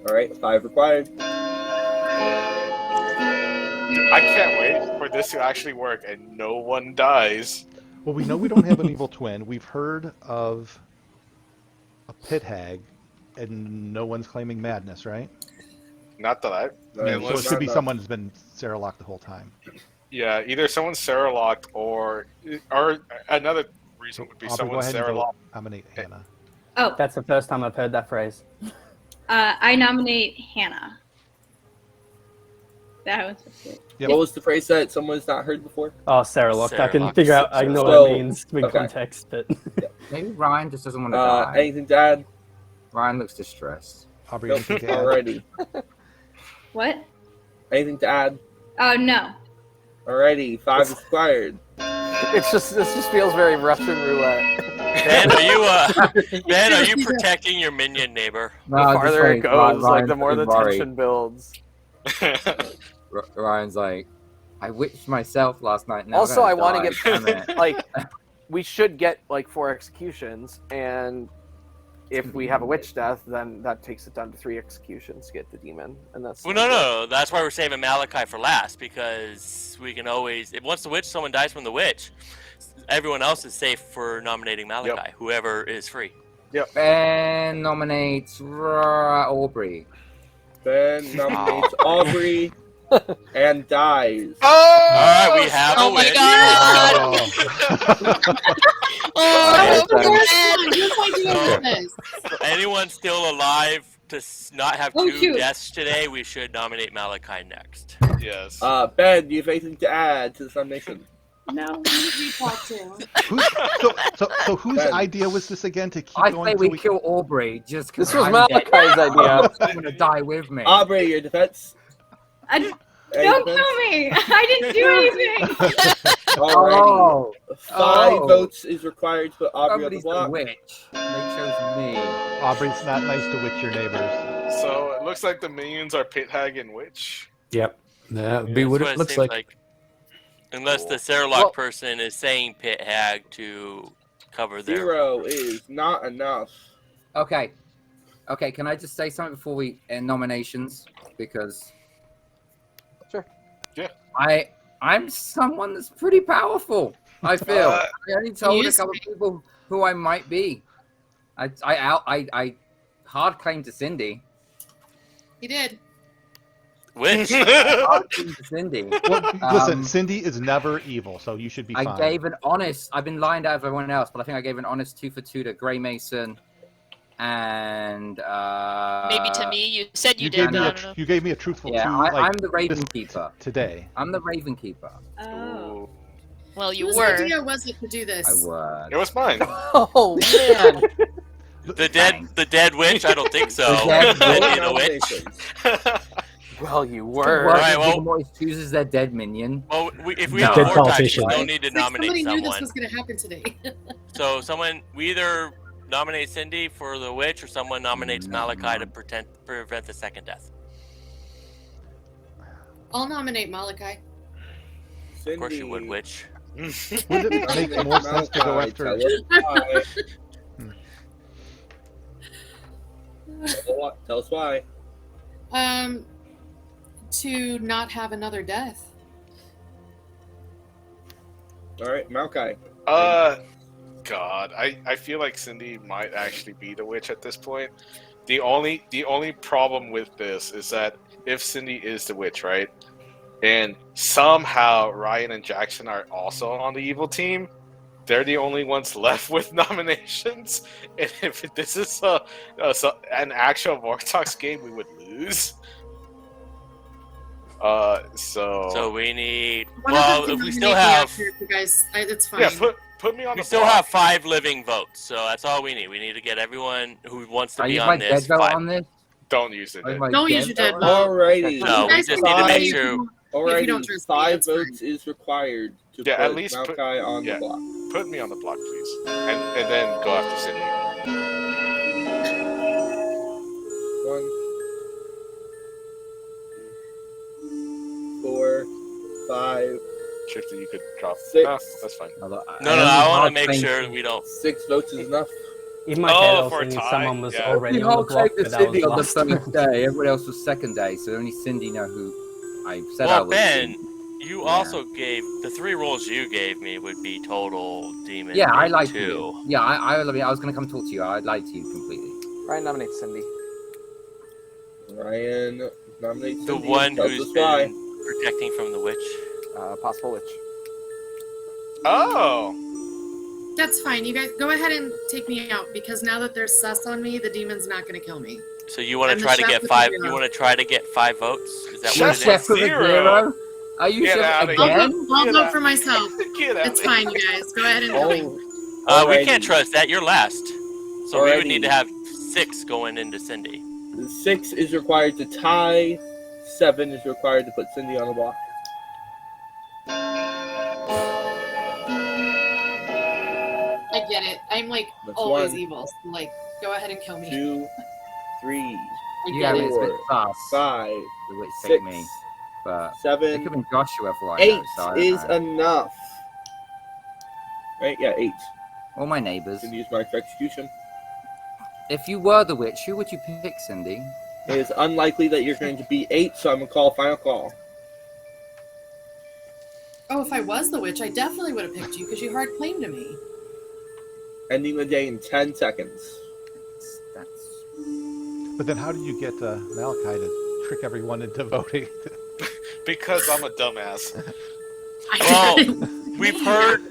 Alright, 5 required. I can't wait for this to actually work and no one dies. Well, we know we don't have an evil twin. We've heard of a pit hag, and no one's claiming madness, right? Not that I. No, So Unless, it could be not- someone who's been Sarah locked the whole time. yeah, either someone's Sarah locked or another reason would be Aubrey, go someone's ahead and Sarah vote. locked. Nominate Hannah. Oh, That's the first time I've heard that phrase. I nominate Hannah. That was it. Yep. What was the phrase that someone's not heard before? Oh, Sarah Locked. I can Sarah figure out. Locked. I know what So, it means with okay. context, but Maybe Ryan just doesn't want to die. Anything to add? Ryan looks distressed. Aubrey, Nope. anything to add? Alrighty. What? Anything to add? Oh no. Alrighty, 5 is required. this just feels very Russian roulette. Ben, are you protecting your minion neighbor? The farther it goes, like the more the tension builds. Ryan's like, I witched myself last night. Now Also, I want to Damn it. get like we should get like 4 executions, and if we have a witch death, then that takes it down to 3 executions to get the demon, and that's Well, no. That's why we're saving Malachi for last, because we can always, if once the witch, someone dies from the witch, everyone else is safe for nominating Malachi, whoever is free. Ben nominates Aubrey. Ben nominates Aubrey and dies. Oh! All right, we have Oh a my witch. god! Oh, Just like you guys. Anyone still alive to not have Oh, 2 shoot. deaths today, we should nominate Malachi next. Yes. Ben, do you have anything to add to this nomination? No. Who did you talk to? So whose Ben. idea was this again to keep I going say until we kill Aubrey just because This was Malachi's idea. I'm gonna die with me. Aubrey, your defense? Don't Any kill me! I didn't do anything. Alrighty. 5 Oh. votes is required to put Aubrey on the Somebody's the block. witch. They chose me. Aubrey's not nice to witch your neighbors. So it looks like the minions are Pit Hag and Witch. Yep. That'd be That's what what it looks seems like. Unless the Cerlock person is saying pit hag to cover their... 0 is not enough. Okay. Okay, can I just say something before we end nominations? Because Sure. Yeah. I'm someone that's pretty powerful. I feel. I only told a couple of people who I might be. I hard claim to Cindy. He did. Which? Hard claim to Cindy. Well, listen, Cindy is never evil, so you should be fine. I gave an honest. I've been lined out of everyone else, but I think I gave an honest 2 for 2 to Grey Mason, and maybe to me. You said you gave did. me I don't know. you gave me a truthful 2. I'm the Raven Keeper today. I'm the Raven Keeper. Oh. Well, you Whose were. idea was it to do this? I was. It was mine. Oh man. The dead witch? I don't think so. The dead Being a witch. Well, you were. Right, well, always chooses their dead minion. Well, if we No. have Dead more time, we politician. don't need to nominate Somebody someone. knew this was going to happen today. So we either nominate Cindy for the witch, or someone nominates Malachi to prevent the second death. I'll nominate Malachi. Of course you would, witch. Wouldn't it make more sense to go after? Tell us why. To not have another death. All right, Malachi. God, I feel like Cindy might actually be the witch at this point. The only problem with this is that if Cindy is the witch, right, and somehow Ryan and Jackson are also on the evil team, they're the only ones left with nominations. And if this is an actual Vortox game, we would lose. So we need. One of Well, them can if we still nominate me have. after, you guys, it's fine. Yeah, put me on. We still have 5 living votes, so that's all we need. We need to get everyone who wants to Are be you on my this. dead vote 5. on this? Don't use it. Don't use your dead vote. Alrighty. No, we just need to make sure. Alrighty, 5 votes is required to Yeah, put at least Malachi put, on yeah, the block. Put me on the block, please, and then go after Cindy. 1, 4, 5. Shifty, you could drop. 6. No, that's fine. No, I want to make sure we don't. 6 votes is enough. In my head, I was for a thinking tie? someone was Yeah. already The on the whole block, claim but to that was Cindy on the lost. first day. Everybody else was second day, so only Cindy know who I said I Well, was. Ben, you also gave the 3 rolls you gave me would be total demon. Yeah, I lied to too. you. Yeah, I was going to come talk to you. I lied to you completely. Ryan nominates Cindy. Ryan nominates The Cindy. one Tells who's us why. been protecting from the witch. Possible witch. Oh. That's fine. You guys go ahead and take me out because now that there's sus on me, the demon's not going to kill me. So you want I'm to the try to chef get with 5? the You zero. want to try to get 5 votes? Is that You're what it chef is? with a 0? Are you Get chef outta again? here. I'll Get vote out. for myself. Get out. It's fine, you guys. Go ahead and kill me. We Alrighty. can't trust that. You're last. So we would need Alrighty. to have 6 going into Cindy. 6 is required to tie. 7 is required to put Cindy on the block. I get it. I'm like That's always 1. evil. So, like, go ahead and kill me. 2, 3, I You get got it. it. It's a bit fast. 5, The witch 6, take me. But it 7, could have been Joshua for all I 8 know, so I don't is know. enough. Right? Yeah, 8. All my neighbours. Can use mine for execution. If you were the witch, who would you pick, Cindy? It is unlikely that you're going to be 8, so I'm going to call final call. Oh, if I was the witch, I definitely would have picked you because you hard claimed to me. Ending the day in 10 seconds. But then how do you get Malachi to trick everyone into voting? Because I'm a dumbass. Well, we've heard.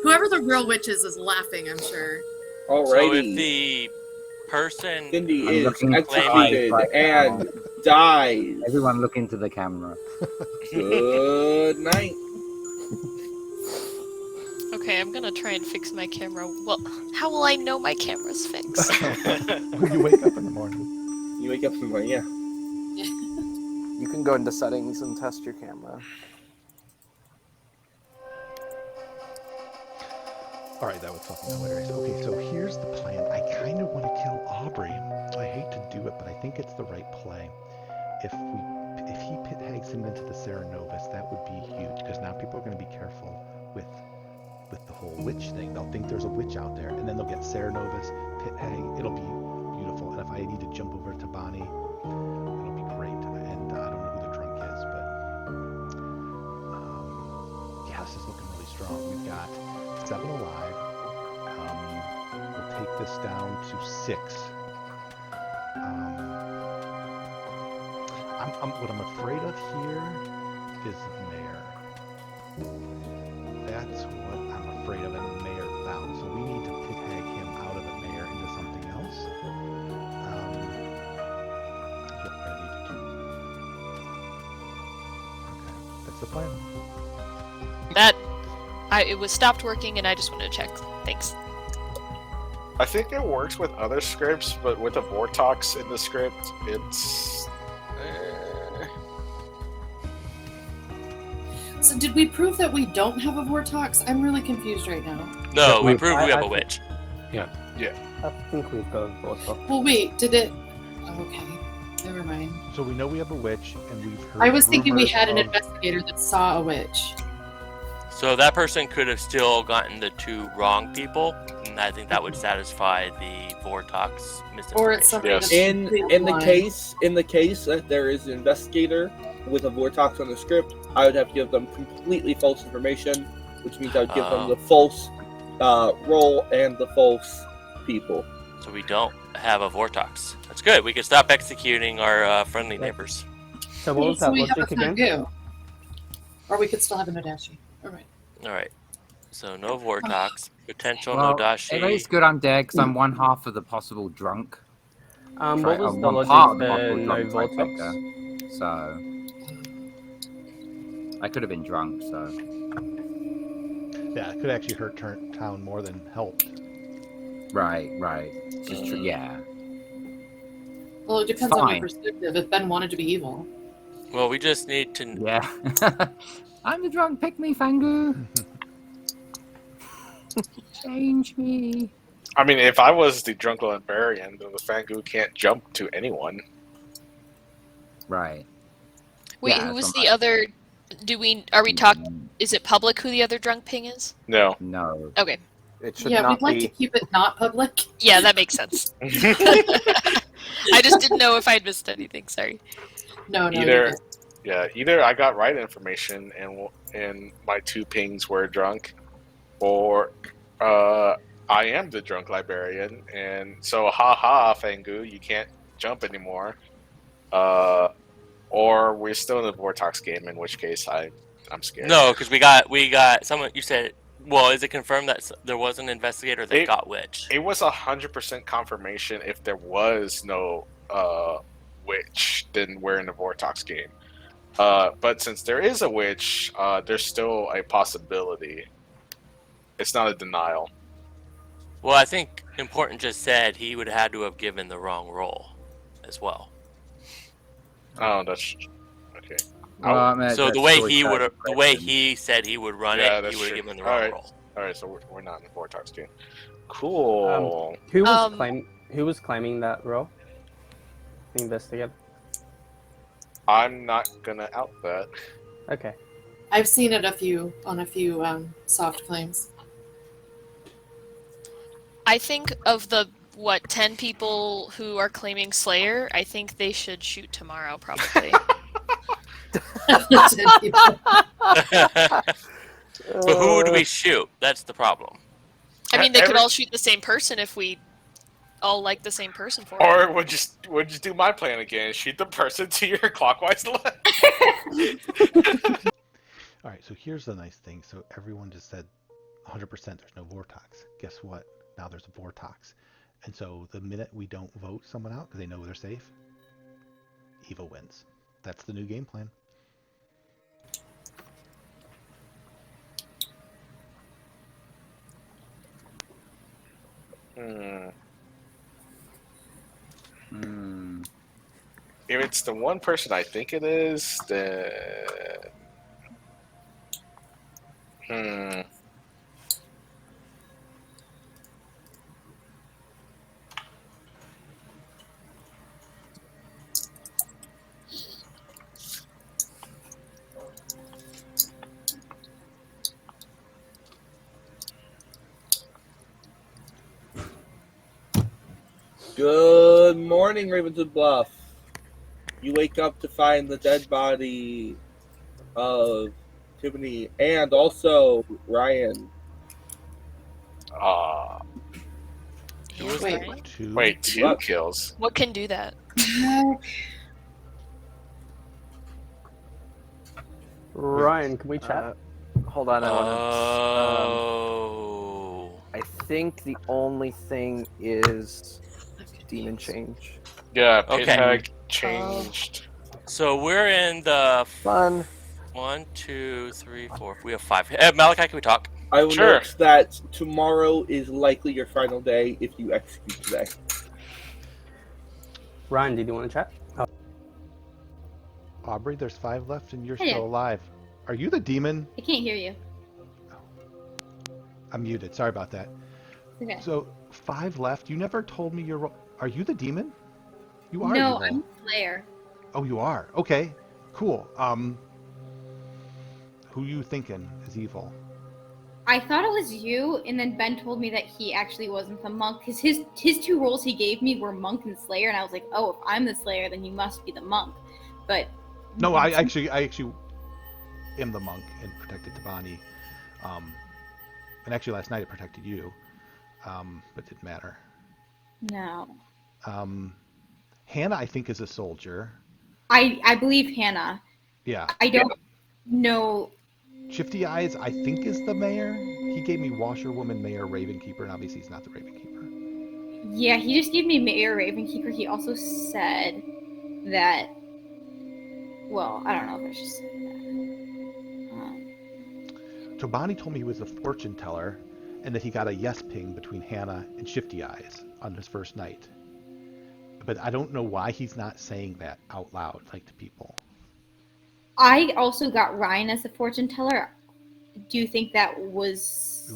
Whoever the real witch is laughing, I'm sure. So if the person Cindy I'm is looking executed right and now. dies. Everyone look into the camera. Good night. Okay, I'm gonna try and fix my camera. Well, how will I know my camera's fixed? When you wake up in the morning. You wake up in the morning, yeah. You can go into settings and test your camera. All right, that was fucking hilarious. Okay, so here's the plan. I kind of want to kill Aubrey. I hate to do it, but I think it's the right play. if he pit hags him into the Ceranovus, that would be huge, because now people are going to be careful with the whole witch thing. They'll think there's a witch out there, and then they'll get Ceranovus, pit hag. It'll be beautiful. And if I need to jump over to Bonnie, it'll be great. And I don't know who the drunk is, but yeah, this is looking really strong. We've got 7 alive. We'll take this down to 6. What I'm afraid of here is the mayor. That's what I'm afraid of, and the mayor found. So we need to pit hag him out of the mayor into something else. Yep, I need to. Okay, that's the plan. It was stopped working, and I just wanted to check. Thanks. I think it works with other scripts, but with the Vortox in the script, it's. So did we prove that we don't have a Vortox? I'm really confused right now. No, we proved we have a witch. I think we've got Vortox. Well, wait, did it? Oh, okay, never mind. So we know we have a witch, and we've heard. I was thinking we rumors had an of- investigator that saw a witch. So that person could have still gotten the 2 wrong people, and I think that would satisfy the Vortox misinformation. Or it's somebody Yes. that's In completely the blind. case that there is an investigator with a Vortox on the script, I would have to give them completely false information, which means I would give them the false role and the false people. So we don't have a Vortox. That's good. We can stop executing our friendly neighbors. So what was So that we have a logic Fang again? Gu. Or we could still have a Nodashi. All right. All right. So no Vortox, potential Well, no Dashi. at least good I'm dead because I'm one half of the possible drunk. What was the one part logic of the for possible no drunk Vortox? trifecta. So I could have been drunk. So Yeah, it could actually hurt town more than help. right. Just yeah. Well, it depends on Fine. your perspective. If Ben wanted to be evil. Well, we just need to. Yeah. I'm the drunk. Pick me, Fang Gu. Change me. I mean, if I was the drunk librarian, then the Fang Gu can't jump to anyone. Right. Wait, Yeah, who was somebody. the other? Are we talking? Is it public who the other drunk ping is? No. No. Okay. It should Yeah, not we'd like be. to keep it not public. Yeah, that makes sense. I just didn't know if I'd missed anything. Sorry. No, you Either, didn't. yeah, either I got right information and my 2 pings were drunk, or I am the drunk librarian, and so haha, Fang Gu, you can't jump anymore. Or we're still in the Vortox game, in which case I'm scared. No, because we got someone. You said, well, is it confirmed that there was an investigator that got witch? It was 100% confirmation. If there was no witch, then we're in the Vortox game. But since there is a witch, there's still a possibility. It's not a denial. Well, I think Important just said he would have had to have given the wrong role as well. Oh, that's okay. Well, I mean, So that's the way always he that would have, the way question. he said he would run Yeah, it, that's he would have true. given the wrong Alright. role. All right, so we're not in the Vortox game. Cool. Who was Who was claiming that role? The investigator. I'm not gonna out that. Okay. I've seen it on a few soft claims. I think of the 10 people who are claiming Slayer, I think they should shoot tomorrow, probably. But who would we shoot? That's the problem. I mean, they could all shoot the same person if we all like the same person for it. Or we'll just do my plan again. Shoot the person to your clockwise left. All right, so here's the nice thing. So everyone just said 100% there's no Vortox. Guess what? Now there's a Vortox. And so the minute we don't vote someone out because they know they're safe, Eva wins. That's the new game plan. If it's the one person I think it is, then Good morning, Ravenswood Bluff. You wake up to find the dead body of Tiffany and also Ryan. Who was Wait, that? what? Wait, 2 kills? What can do that? Ryan, can we chat? Hold on, I want Oh. to. I think the only thing is demon change. Yeah, pit Okay. hag changed. So we're in the Fun. 1, 2, 3, 4. We have 5. Malachi, can we talk? I will Sure. note that tomorrow is likely your final day if you execute today. Ryan, did you want to chat? Aubrey, there's 5 left and you're Hey. still alive. Are you the demon? I can't hear you. I'm muted. Sorry about that. Okay. So 5 left. You never told me your. Are you the demon? You are No, evil. I'm Slayer. Oh, you are. Okay, cool. Who you thinking is evil? I thought it was you, and then Ben told me that he actually wasn't the monk because his 2 roles he gave me were monk and slayer, and I was like, oh, if I'm the slayer, then you must be the monk. But No, I actually am the monk and protected Tabani. And actually last night it protected you, but it didn't matter. no, Hannah, I think, is a soldier. I believe Hannah. Yeah. I don't know. Shifty Eyes, I think, is the mayor. He gave me washerwoman, mayor, ravenkeeper, and obviously he's not the ravenkeeper. Yeah, he just gave me Mayor Ravenkeeper. He also said that. Well, I don't know if I should say that. Tobani told me he was a fortune teller and that he got a yes ping between Hannah and Shifty Eyes on his first night. But I don't know why he's not saying that out loud, like to people. I also got Ryan as the fortune teller. Do you think that was.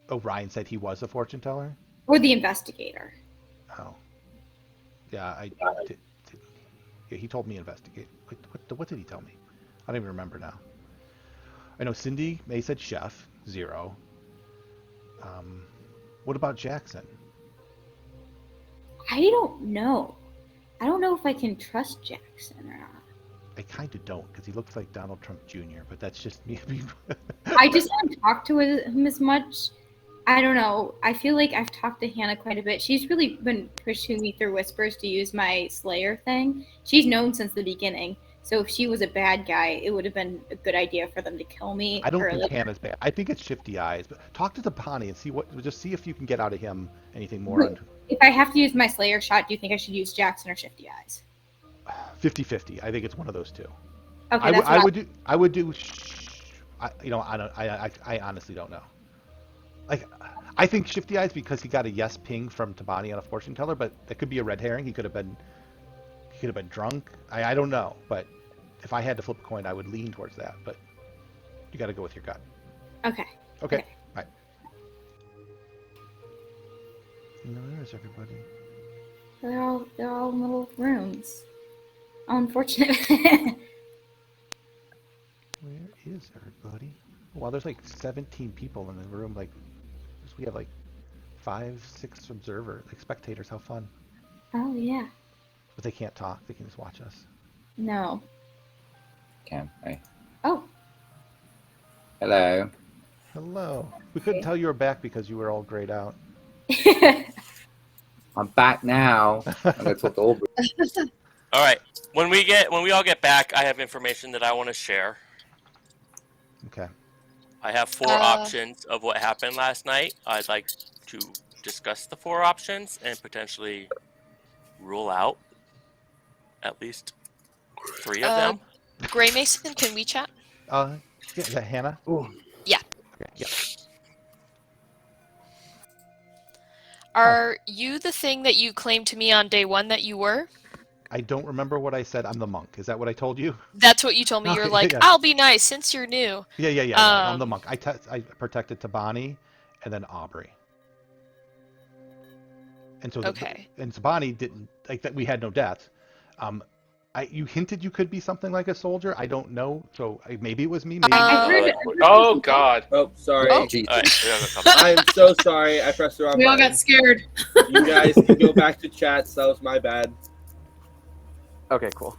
Oh, Ryan said he was a fortune teller? Or the investigator? Oh. Yeah, I did. Yeah, he told me investigate. What did he tell me? I don't even remember now. I know Cindy May said chef, 0. What about Jackson? I don't know. I don't know if I can trust Jackson or not. I kind of don't, because he looks like Donald Trump Jr., but that's just me. I just haven't talked to him as much. I don't know. I feel like I've talked to Hannah quite a bit. She's really been pushing me through whispers to use my Slayer thing. She's known since the beginning. So if she was a bad guy, it would have been a good idea for them to kill me. I don't earlier. think Hannah's bad. I think it's Shifty Eyes. But talk to Tapani and see if you can get out of him anything more. If I have to use my Slayer shot, do you think I should use Jackson or Shifty Eyes? 50-50. I think it's one of those two. Okay, I would do. I honestly don't know. Like, I think Shifty Eyes because he got a yes ping from Tabani on a fortune teller, but that could be a red herring. He could have been drunk. I don't know, but if I had to flip a coin, I would lean towards that. But you got to go with your gut. Okay. Okay. Right. Where's everybody? They're all in little rooms. How unfortunate. Where is everybody? Well, there's like 17 people in the room. Like, we have like 5-6 observers, like spectators. How fun! Oh yeah. But they can't talk. They can just watch us. No. Can I? Oh. Hello. Hello. We couldn't tell you were back because you were all grayed out. I'm back now. I'm gonna talk to Aubrey. All right. When we all get back, I have information that I want to share. Okay. I have 4 options of what happened last night. I'd like to discuss the 4 options and potentially rule out at least 3 of them. Gray Mason, can we chat? Yeah, is that Hannah? Ooh. Yeah. Okay. Yeah. Are you the thing that you claimed to me on day 1 that you were? I don't remember what I said. I'm the monk. Is that what I told you? That's what you told me. You're like, yeah. I'll be nice since you're new. Yeah. No, I'm the monk. I protected Tabani and then Aubrey. And so okay. And Tabani didn't like that. We had no deaths. You hinted you could be something like a soldier. I don't know. So maybe it was me. Maybe I heard. Oh God. Oh, sorry. Oh, All Jesus. right, we have a couple. I am so sorry. I pressed the wrong We all button. got scared. You guys can go back to chats. That was my bad. Okay, cool.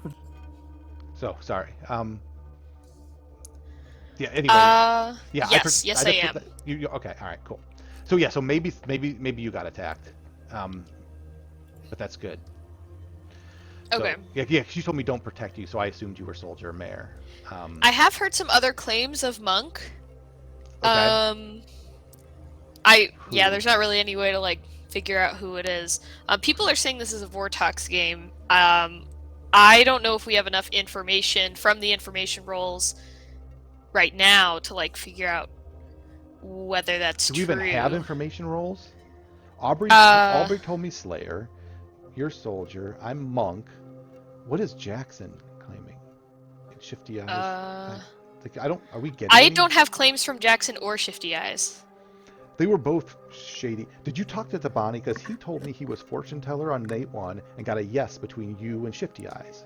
so. Sorry. Yeah. Anyway. Yes, I I did am. put that- you okay? All right. Cool. So yeah. So maybe you got attacked. But that's good. So, Okay. Yeah. She told me don't protect you, so I assumed you were soldier or mayor. I have heard some other claims of monk. Okay. There's not really any way to like figure out who it is. People are saying this is a Vortox game. I don't know if we have enough information from the information rolls right now to like figure out whether that's Do we true. even have information rolls? Aubrey told me Slayer. You're soldier. I'm monk. What is Jackson claiming? Shifty eyes. Are we getting? I don't have claims from Jackson or Shifty Eyes. They were both shady. Did you talk to Tabani? Because he told me he was fortune teller on night 1 and got a yes between you and Shifty Eyes.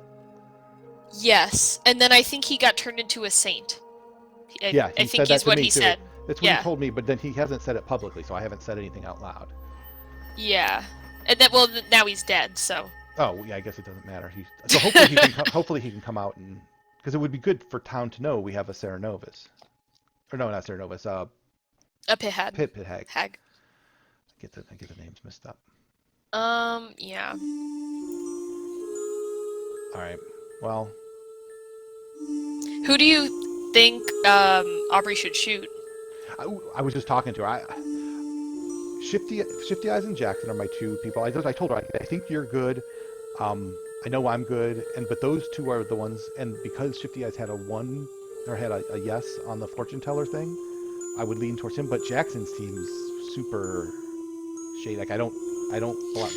Yes, and then I think he got turned into a saint. Yeah, I think he's what he said. That's what he told me, but then he hasn't said it publicly, so I haven't said anything out loud. Yeah, and then now he's dead. So. Oh yeah, I guess it doesn't matter. So hopefully he can come out and because it would be good for town to know we have a Serenovus, or no, not Serenovus. A pit hag. Pit hag. Hag. I get the names messed up. Yeah. All right. Well. Who do you think Aubrey should shoot? I was just talking to her. Shifty Eyes and Jackson are my 2 people. I told her I think you're good. I know I'm good, but those 2 are the ones. And because Shifty Eyes had a yes on the fortune teller thing, I would lean towards him. But Jackson seems super shady. Like I don't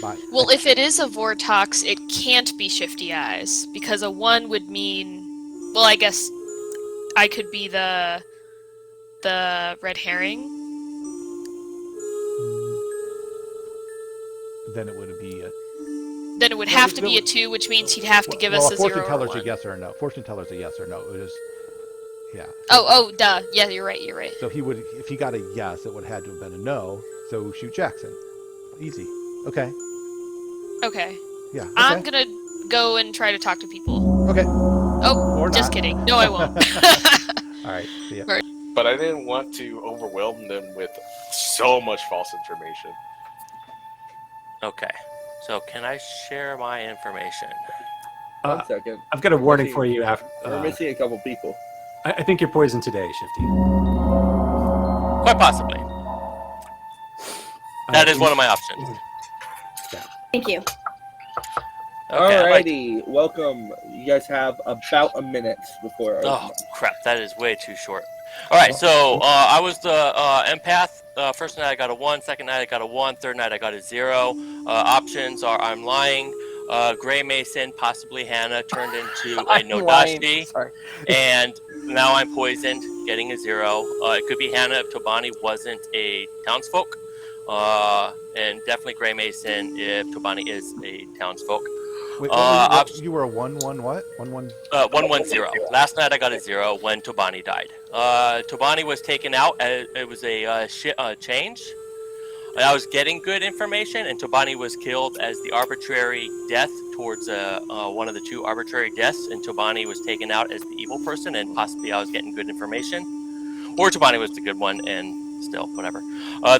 buy. Well, if it is a Vortox, it can't be Shifty Eyes because a 1 would mean. Well, I guess I could be the red herring. Then it would be a. Then it would have to be a 2, which means he'd have to give us a 0 or fortune teller's 1. a yes or no. Fortune teller's a yes or no. It was, yeah. Oh, duh. Yeah, you're right. So he would, if he got a yes, it would have had to have been a no. So shoot Jackson. Easy. Okay. Okay. Yeah. Okay. I'm gonna go and try to talk to people. Okay. Oh, Or just not. kidding. No, I won't. All right. See ya. But I didn't want to overwhelm them with so much false information. Okay, so can I share my information? 1 second. I've got a warning for you. We're missing a couple people. I think you're poisoned today, Shifty. Quite possibly. That is one of my options. Thank you. Okay, Alrighty, welcome. You guys have about a minute before. Oh crap, that is way too short. All right, so I was the empath. First night I got a 1, second night I got a 1, third night I got a 0. Options are I'm lying, Gray Mason, possibly Hannah turned into a Nodashi, and now I'm poisoned, getting a 0. It could be Hannah if Tobani wasn't a townsfolk, and definitely Gray Mason if Tobani is a townsfolk. Wait, you were a 1-1 what? 1-1? 1-1-0. Last night I got a 0 when Tobani died. Tobani was taken out. It was a change. I was getting good information, and Tobani was killed as the arbitrary death towards one of the 2 arbitrary deaths, and Tobani was taken out as the evil person, and possibly I was getting good information. Or Tobani was the good one, and still, whatever.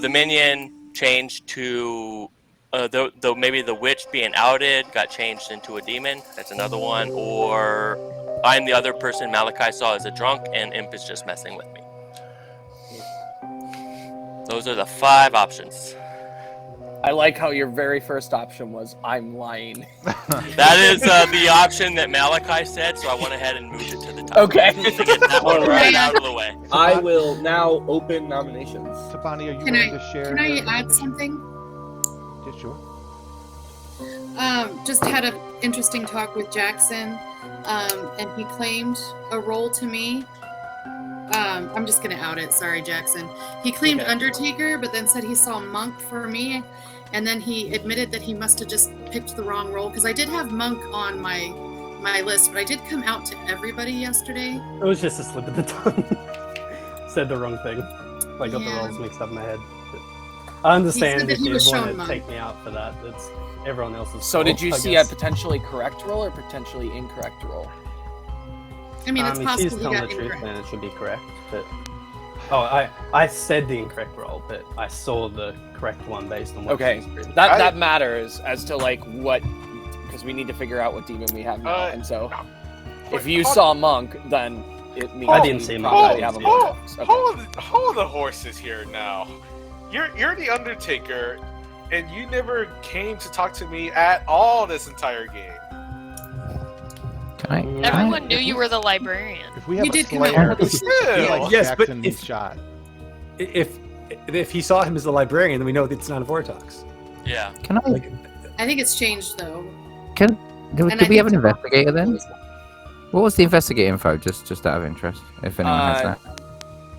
The minion changed to... though maybe the witch being outed got changed into a demon. That's another one. Or I'm the other person Malachi saw as a drunk, and Imp is just messing with me. Those are the 5 options. I like how your very first option was I'm lying. That is the option that Malachi said, so I went ahead and moved it to the top. Okay. To get that one right out of the way. I will now open nominations. Tabani, are you Can willing to share? Can I add something? Yeah, sure. Just had an interesting talk with Jackson, and he claimed a role to me. I'm just gonna out it. Sorry, Jackson. He claimed Undertaker, but then said he saw Monk for me, and then he admitted that he must have just picked the wrong role because I did have Monk on my my list, but I did come out to everybody yesterday. It was just a slip of the tongue. Said the wrong thing. I got the Yeah. roles mixed up in my head. But I understand He said if that he you was want shown to Monk. take me out for that. It's everyone else's So fault, did you I see guess. a potentially correct roll or potentially incorrect roll? I mean, it's If possible she's he telling got the truth, incorrect. then it should be correct. But I said the incorrect roll, but I saw the correct one based on what Okay, she's written. that matters as to like what, because we need to figure out what demon we have now. And so, if you saw Monk, then it means I didn't we see him. probably have a vortex. Okay. Hold the horses here now. You're the Undertaker, and you never came to talk to me at all this entire game. Everyone knew you were the librarian. If we have You a did come out Slayer, with he likes Yes, but Jackson if- shot. If he saw him as the librarian, then we know that it's not a Vortox. Yeah. Can I? Like, I think it's changed though. Do And we I have an think- investigator then? What was the investigator info? Just out of interest, if anyone has that.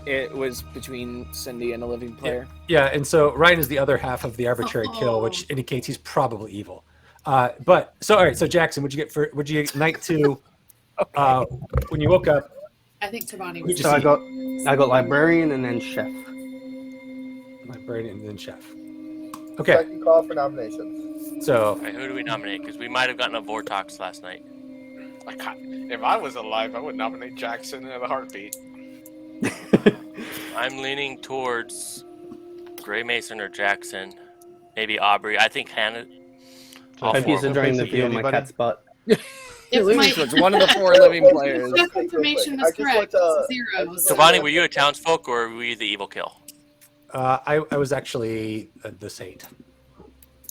It was between Cindy and a living player. yeah, and so Ryan is the other half of the arbitrary kill, which indicates he's probably evil. But so all right, so Jackson, what'd you get night 2? When you woke up? I think Tabani Who'd was. you So see? I got librarian and then chef. Librarian and then chef. Okay, Second call for nominations. so All right, who do we nominate? Because we might have gotten a Vortox last night. If I was alive, I would nominate Jackson in a heartbeat. I'm leaning towards Gray Mason or Jackson. Maybe Aubrey. I think Hannah. All Hope four you're of them. enjoying the Basically view of my anybody? cat's butt. You're If leaning my- towards one of the 4 living players. Chef information was correct. It's 0. So. Tabani, were you a townsfolk or were you the evil kill? I was actually the saint.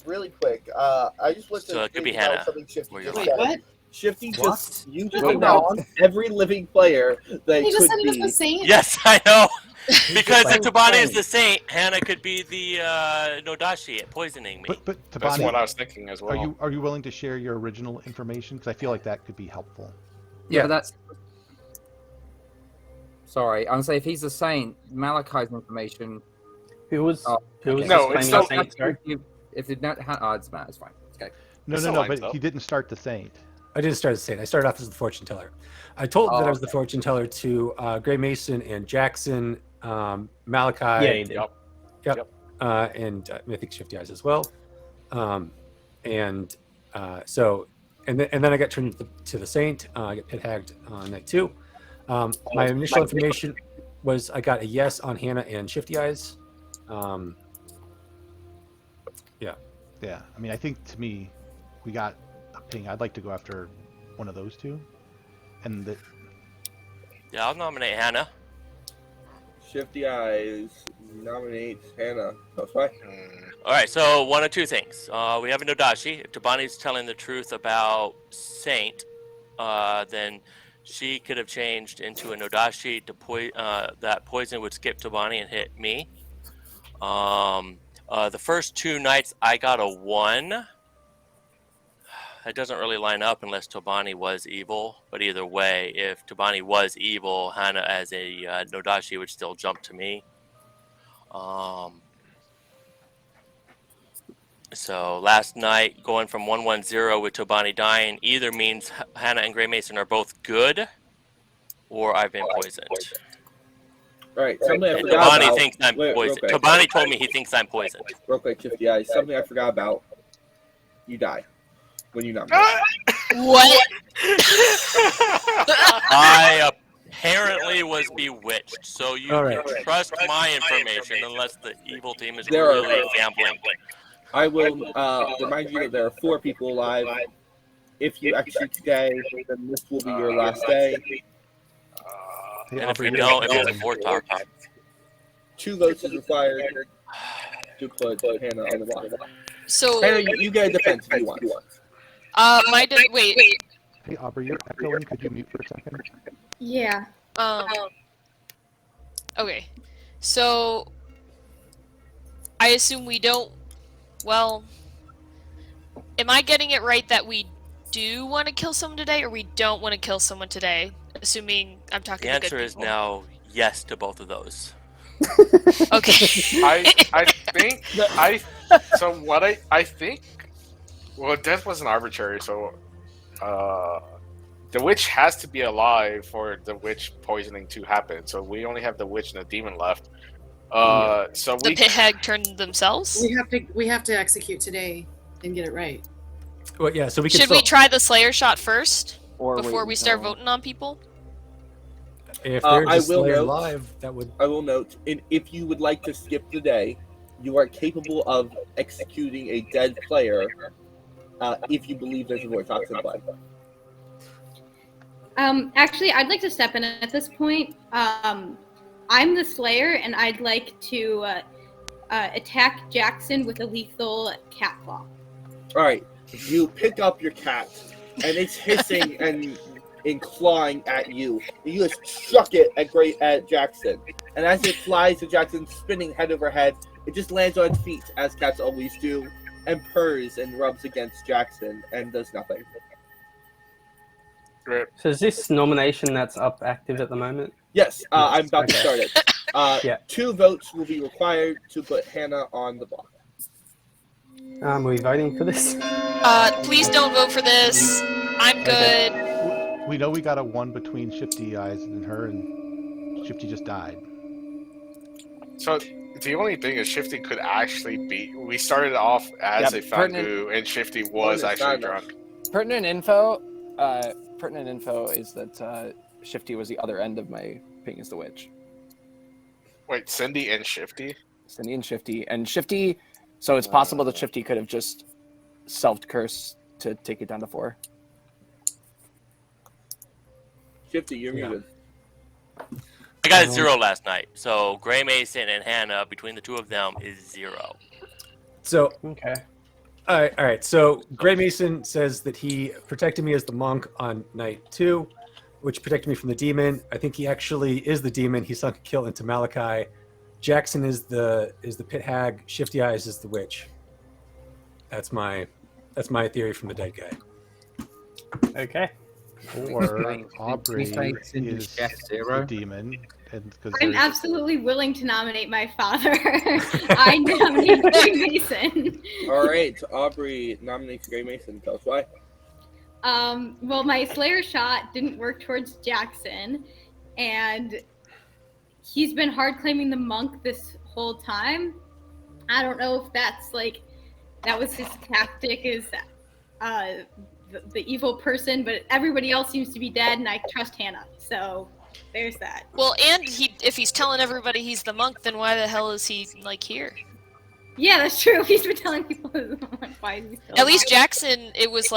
Really quick, I just looked So at it could be the email, Hannah, something Shifty where just you're Wait, said. what? Shifty just you just Wait, announced every living player that He just could said he was be. the saint. Yes, I know. Because Like- if Tabani is the saint, Hannah could be the Nodashi at poisoning me. But That's Tabani, what I was thinking as well. are you willing to share your original information? Because I feel like that could be helpful. Yeah, Yeah. but that's. Sorry, I'm saying if he's the saint, Malachi's information. Who was Oh, who was No, just it's claiming not- saint? Sorry? If it not, it's Matt. It's fine. Okay. No, It's no, the no. lines, But though. he didn't start the saint. I didn't start as a saint. I started off as the fortune teller. I told that I was the okay. fortune teller to Gray Mason and Jackson, Malachi. Yeah, you did. Yep. And I think Shifty Eyes as well. So then I got turned to the saint. I got pit hagged on night 2. My initial information was I got a yes on Hannah and Shifty Eyes. Yeah. I mean, I think to me, we got a ping. I'd like to go after one of those two. And the, Yeah, I'll nominate Hannah. Shifty Eyes nominates Hannah. That's fine. All right, so one of two things. We have a Nodashi. If Tabani's telling the truth about Saint, then she could have changed into a Nodashi to that poison would skip Tabani and hit me. The first 2 nights I got a 1. It doesn't really line up unless Tabani was evil. But either way, if Tabani was evil, Hannah as a Nodashi would still jump to me. So last night, going from 1-1-0 with Tabani dying either means Hannah and Gray Mason are both good, or I've been poisoned. Right. Something I And forgot Tabani about. thinks I'm Wait, real poisoned. quick. Tabani told me he thinks I'm poisoned. Real quick, Shifty Eyes. Something I forgot about. You die when you nominate. What? I apparently was bewitched, so you All right. can trust my information unless the evil team is There are- really gambling. I will remind you that there are 4 people alive. If you execute today, then this will be your last day. hey, And if Aubrey, we you're don't, if it's a going. Vortox, 2 votes is required to put Hannah on the block. So, Hannah, you get a defense if you want. wait. Hey, Aubrey, you're echoing. Could you mute for a second? Yeah. Okay. So, I assume we don't. Well, am I getting it right that we do want to kill someone today, or we don't want to kill someone today? Assuming I'm talking. the to good answer is people. now yes to both of those. Okay. I think so what I think, well, death wasn't arbitrary, so the witch has to be alive for the witch poisoning to happen. So we only have the witch and the demon left. So The pit hag turned themselves? We have to execute today and get it right. Well, yeah. So we can Should we try the Slayer shot first Or before wait we start until- voting on people? If there's I a will Slayer note- live, that would. I will note, if you would like to skip the day, you are capable of executing a dead player if you believe there's a Vortox in play. Actually, I'd like to step in at this point. I'm the Slayer, and I'd like to attack Jackson with a lethal cat claw. All right, you pick up your cat, and it's hissing and clawing at you. You just struck it at Jackson, and as it flies to Jackson, spinning head over head, it just lands on its feet, as cats always do, and purrs and rubs against Jackson and does nothing. Great. So is this nomination that's up active at the moment? Yes, I'm about to start it. Yeah. 2 votes will be required to put Hannah on the block. Are we voting for this? Please don't vote for this. I'm good. We know we got a 1 between Shifty Eyes and her, and Shifty just died. So the only thing is Shifty could actually be. We started off as a Fang Gu, and Shifty was actually drunk. Pertinent info is that Shifty was the other end of my ping as the witch. Wait, Cindy and Shifty? Cindy and Shifty. And Shifty, so it's possible that Shifty could have just self-cursed to take it down to 4. Shifty, you're muted. I got a 0 last night, so Gray Mason and Hannah, between the two of them, is 0. So Okay. all right. So Gray Mason says that he protected me as the monk on night 2, which protected me from the demon. I think he actually is the demon. He sunk a kill into Malachi. Jackson is the pit hag. Shifty Eyes is the witch. That's my theory from the dead guy. Okay. Or Aubrey say Cindy is Chef Zero? the demon. I'm absolutely willing to nominate my father. I nominate Gray Mason. All right, Aubrey nominates Gray Mason. Tell us why. Well, my Slayer shot didn't work towards Jackson, and he's been hard claiming the monk this whole time. I don't know if that's that was his tactic, is the evil person, but everybody else seems to be dead, and I trust Hannah. So there's that. Well, and if he's telling everybody he's the monk, then why the hell is he here? Yeah, that's true. He's been telling people why is he still At least alive? Jackson, it was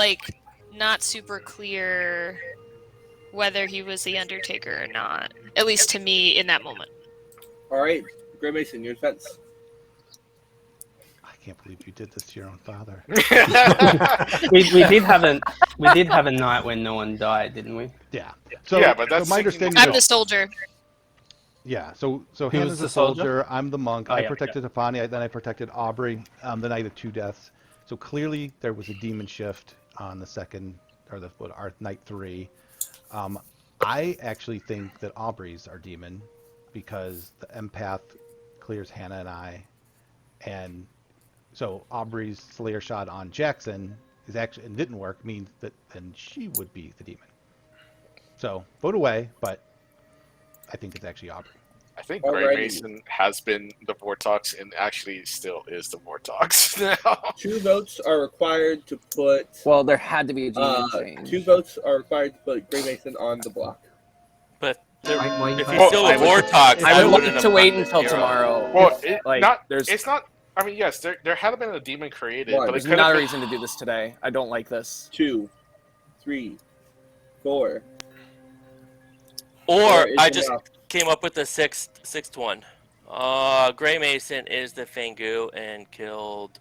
not super clear whether he was the Undertaker or not. At least to me in that moment. All right, Gray Mason, your defense. I can't believe you did this to your own father. we did have a night when no one died, didn't we? Yeah. So, Yeah, but that's so my thinking- understanding I'm is- the soldier. Yeah, so Who Hannah's was the the soldier? soldier, I'm the monk. Oh, I yeah, protected Tefani, then I protected Aubrey the night of 2 deaths. So clearly there was a demon shift on the second, or our night 3. I actually think that Aubrey's our demon because the empath clears Hannah and I, and so Aubrey's Slayer shot on Jackson is actually, and didn't work, means that then she would be the demon. So vote away, but I think it's actually Aubrey. I think Alrighty. Gray Mason has been the Vortox and actually still is the Vortox now. 2 votes are required to put. Well, there had to be a demon change. 2 votes are required to put Gray Mason on the block. But Why you if can't- he's still a I would- Vortox, I would wouldn't like to have wait gotten until 0. tomorrow. Well, there's it's not. I mean, yes, there had been a demon created, One. but it there's could not have a been. reason to do this today. I don't like this. 2, 3, 4. Or is I it just enough? came up with the sixth one. Gray Mason is the Fang Gu and killed.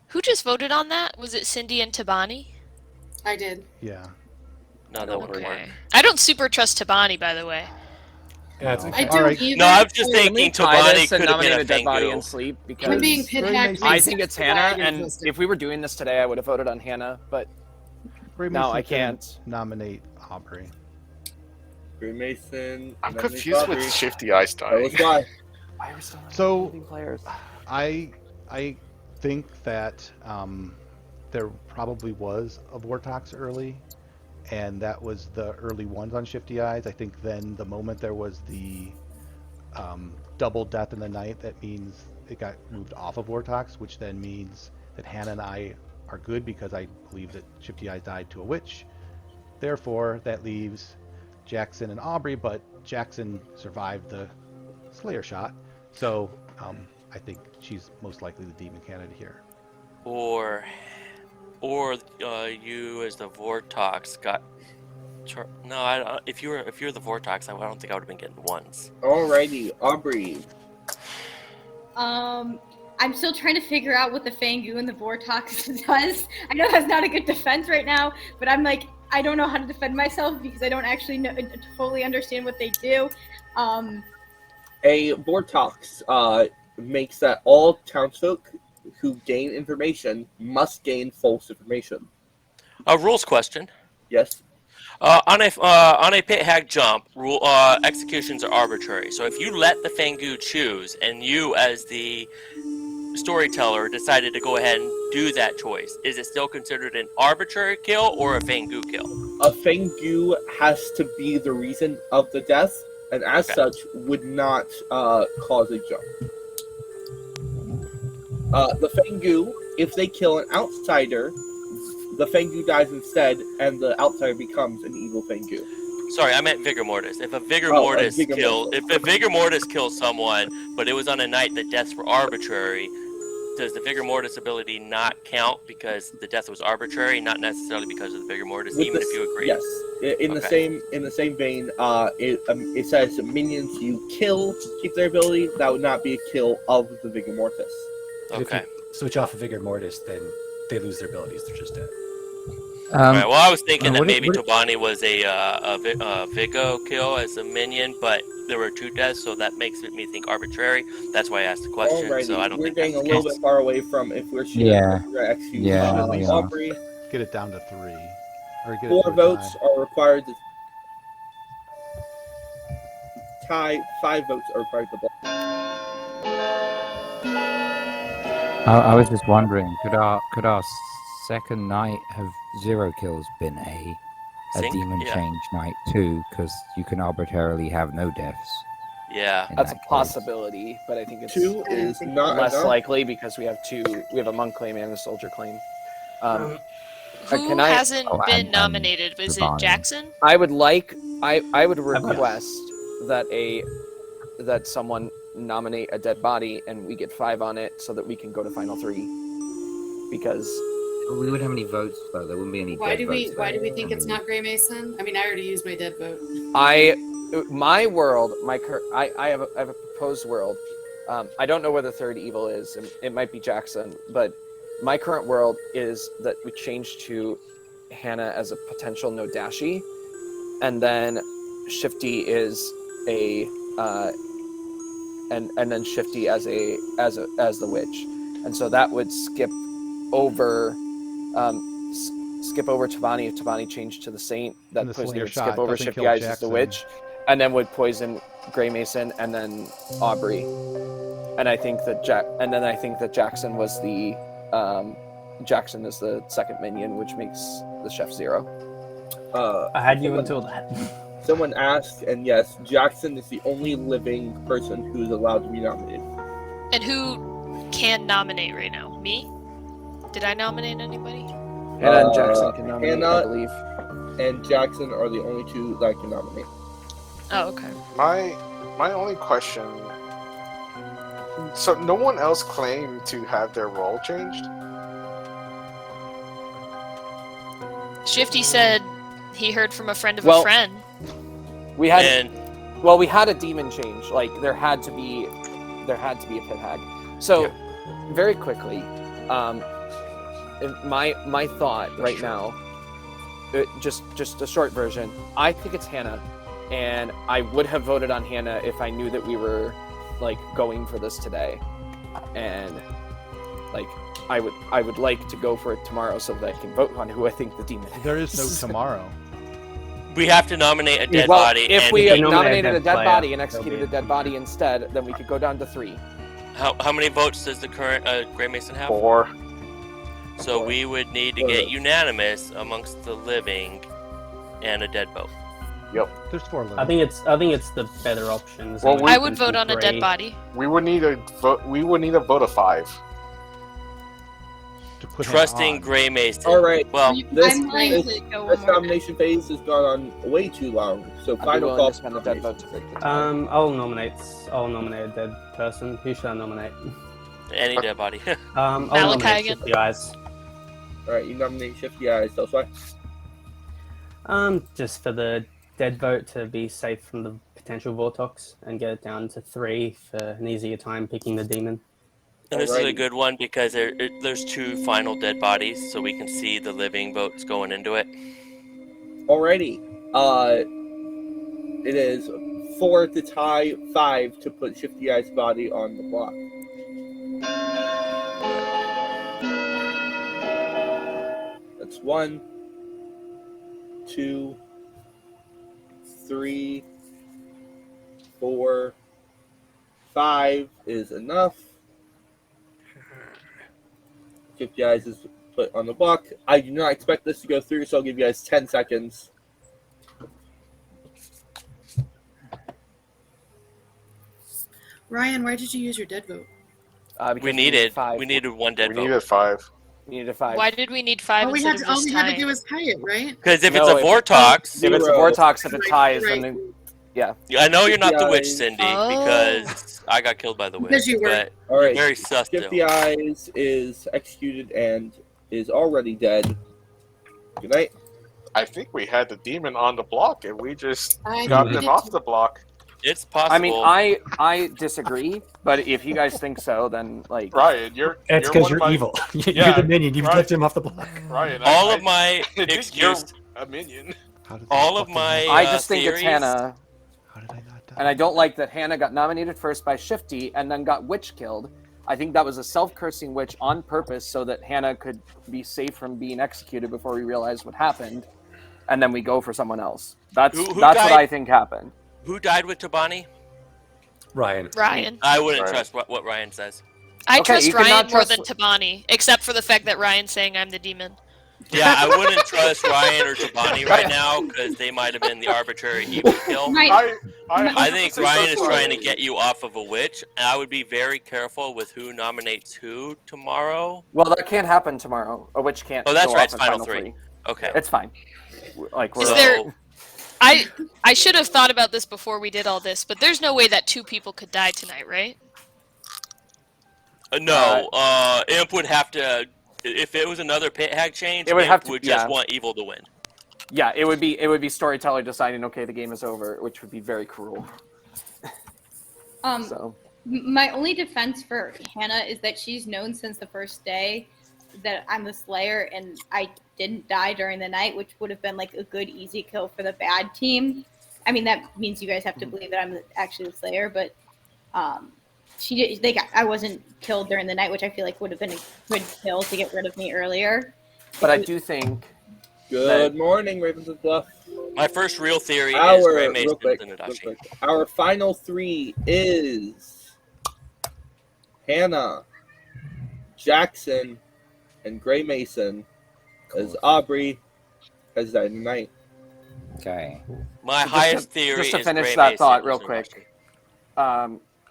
Who just voted on that? Was it Cindy and Tabani? I did. Yeah. No, that wouldn't work. Okay. I don't super trust Tabani, by the way. Yeah, it's No. I All don't right. either. No, I'm just Can we thinking try Tabani this and could have been nominate a a dead Fang body Gu. in sleep? Him Because being pit Gray hag Mason- I makes think sense it's for Hannah, why he and existed. if we were doing this today, I would have voted on Hannah, but Gray No, Mason I can can't. nominate Aubrey. Gray Mason. I'm nominates confused Aubrey. with Shifty Eyes Tell dying. us why. why are we still not So- voting players? I think that there probably was a Vortox early, and that was the early ones on Shifty Eyes. I think then the moment there was the double death in the night, that means it got moved off of Vortox, which then means that Hannah and I are good because I believe that Shifty Eyes died to a witch. Therefore, that leaves Jackson and Aubrey, but Jackson survived the Slayer shot, so I think she's most likely the demon candidate here. Or you as the Vortox got. No, if you're the Vortox, I don't think I would have been getting ones. Alrighty, Aubrey. I'm still trying to figure out what the Fang Gu and the Vortox does. I know that's not a good defense right now, but I'm like, I don't know how to defend myself because I don't actually fully understand what they do. A Vortox makes that all townsfolk who gain information must gain false information. A rules question. Yes. On a pit hag jump, executions are arbitrary. So if you let the Fang Gu choose, and you as the storyteller decided to go ahead and do that choice, is it still considered an arbitrary kill or a Fang Gu kill? A Fang Gu has to be the reason of the death, and as such would not cause a jump. The Fang Gu, if they kill an outsider, the Fang Gu dies instead, and the outsider becomes an evil Fang Gu. Sorry, I meant Vigor Mortis. If a Vigor Mortis kills someone, but it was on a night that deaths were arbitrary, does the Vigor Mortis ability not count because the death was arbitrary, not necessarily because of the Vigor Mortis, if you agree? Yes. In the same vein, it says minions you kill keep their ability. That would not be a kill of the Vigor Mortis. Okay. If you switch off of Vigor Mortis, then they lose their abilities. They're just dead. Right, well, I was thinking that maybe Tobani was a Vigo kill as a minion, but there were 2 deaths, so that makes me think arbitrary. That's why I asked the question. Alrighty, so I don't we're think getting that's a the little case. bit far away from if we're shooting. Aubrey. Get it down to 3. Or get 4 votes are required to tie. 5 votes are required to block. I was just wondering, could our second night have 0 kills been a demon change night too? Because you can arbitrarily have no deaths. Yeah, that's a possibility, but I think it's 2 is not less enough. likely because we have a monk claim and a soldier claim. Who hasn't been nominated? Was it Jackson? I would request that someone nominate a dead body and we get 5 on it so that we can go to final 3. Because we would have any votes though. There wouldn't be any. Why do we think it's not Grey Mason? I mean, I already used my dead vote. My world, I have a proposed world. I don't know where the third evil is. It might be Jackson, but my current world is that we change to Hannah as a potential no dashi, and then Shifty is a and then Shifty as the witch, and so that would skip over Tabani if Tabani changed to the Saint. That poisoning would skip over Shifty Eyes as the witch, and then would poison Grey Mason and then Aubrey. And I think that Jackson was the Jackson is the second minion, which makes the chef 0. I had you until that. Someone asked, and yes, Jackson is the only living person who's allowed to be nominated. And who can nominate right now? Me? Did I nominate anybody? Hannah and Jackson can nominate, Hannah I believe. And Jackson are the only 2 that can nominate. Oh, okay. My only question. So no one else claimed to have their role changed? Shifty said he heard from a friend of a friend. We had a demon change. Like there had to be a pit hag. So very quickly, my thought right now, just a short version. I think it's Hannah, and I would have voted on Hannah if I knew that we were like going for this today, and like I would like to go for it tomorrow so that I can vote on who I think the demon is. There is no tomorrow. We have to nominate a dead body. If we nominated a dead body and executed a dead body instead, then we could go down to 3. How many votes does the current Grey Mason have? 4. So we would need to get unanimous amongst the living and a dead vote. Yep. There's 4 living. I think it's the better options. Well, I would vote on a dead body. We would need a vote. We would need a vote of 5. To put him Trusting on. Gray Mason. All right. Well, This, I'm willing this, to go one this more nomination phase has gone on way too long. So I'd be final willing call. to spend a dead vote to break the tie. I'll nominate a dead person. Who should I nominate? any dead body. I'll Malachi nominate again? Shifty Eyes. All right, you nominate Shifty Eyes. Tell us why. Just for the dead vote to be safe from the potential Vortox and get it down to 3 for an easier time picking the demon. And this is a Alrighty. good one because there's 2 final dead bodies, so we can see the living votes going into it. Alrighty. It is 4 to tie, 5 to put Shifty Eyes' body on the block. That's 1, 2, 3, 4, 5 is enough. 50 eyes is put on the block. I do not expect this to go through, so I'll give you guys 10 seconds. Ryan, why did you use your dead vote? Because We needed 5. we needed 1 dead We vote. needed 5. We needed 5. Why did we need 5 All we instead had of to, all just we had to tying? do was tie it, right? Because if No, it's a if- Vortox, If it's a Zero. Vortox, if it ties, Right. then yeah. I know you're not the witch, Guys. Cindy, Oh. because I got killed by the witch. Because you were. But All right, very sus still. 50 eyes is executed and is already dead. Good night. I think we had the demon on the block, and we just I got think we him did off too. the block. It's possible. I mean, I disagree, but if you guys think so, then like Ryan, you're It's you're because one you're of my- evil. You're Yeah, the minion. You've right. lifted him off the block. Ryan, all of my you're excuse, a minion. How did that all of fucking my happen? I just think it's theories- Hannah, How did I not die? and I don't like that Hannah got nominated first by Shifty and then got witch killed. I think that was a self-cursing witch on purpose so that Hannah could be safe from being executed before we realized what happened, and then we go for someone else. That's Who that's died? what I think happened. Who died with Tabani? Ryan. Ryan. I wouldn't Right. trust what Ryan says. I Okay, trust you cannot Ryan more trust- than Tabani, except for the fact that Ryan's saying I'm the demon. Yeah, I wouldn't trust Ryan or Tabani right now because they might have been the arbitrary evil kill. My, I think 100% Ryan is trust trying to get you off of a witch, and I would be very careful with who nominates who tomorrow. Well, that can't happen tomorrow. A witch can't. Oh, that's go right, off it's in final 3. Okay. It's fine. Like we're Is there- I should have thought about this before we did all this, but there's no way that 2 people could die tonight, right? No, Imp would have to. If it was another pit hag change, It would Imp have to- would just yeah. want evil to win. Yeah, it would be storyteller deciding, okay, the game is over, which would be very cruel. So my only defense for Hannah is that she's known since the first day that I'm the Slayer, and I didn't die during the night, which would have been like a good easy kill for the bad team. I mean, that means you guys have to believe that I'm actually the Slayer, but I wasn't killed during the night, which I feel like would have been a good kill to get rid of me earlier. but I do think Good morning, Ravens of Bluff. My first real theory is Gray Real Mason quick, and real Nadashi. quick. Our final 3 is Hannah, Jackson, and Gray Mason, as Aubrey has died tonight. Okay. My So highest theory just to is finish Gray that Mason thought is real Nadashi.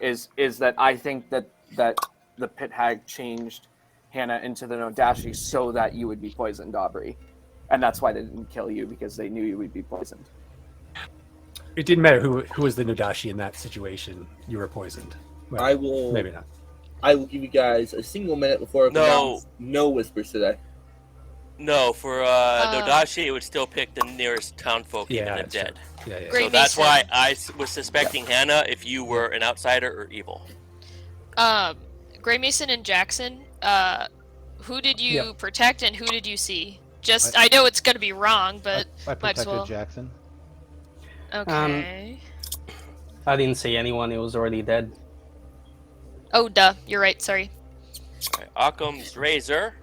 quick, is that I think that the pit hag changed Hannah into the Nodashi so that you would be poisoned, Aubrey, and that's why they didn't kill you, because they knew you would be poisoned. It didn't matter who was the Nodashi in that situation. You were poisoned. Well, I will maybe not. I will give you guys a single minute before it announce no whispers today. No, for Nodashi, it would still pick the nearest townsfolk, even Yeah, if that's dead. true. Yeah, yeah. Gray So that's Mason. why I was suspecting Hannah if you were an outsider or evil. Gray Mason and Jackson, who did you Yeah. protect and who did you see? Just, I know it's going to be wrong, but I might as protected well. Jackson. Okay. I didn't see anyone. It was already dead. Oh, duh. You're right. Sorry. Right, Occam's Razor.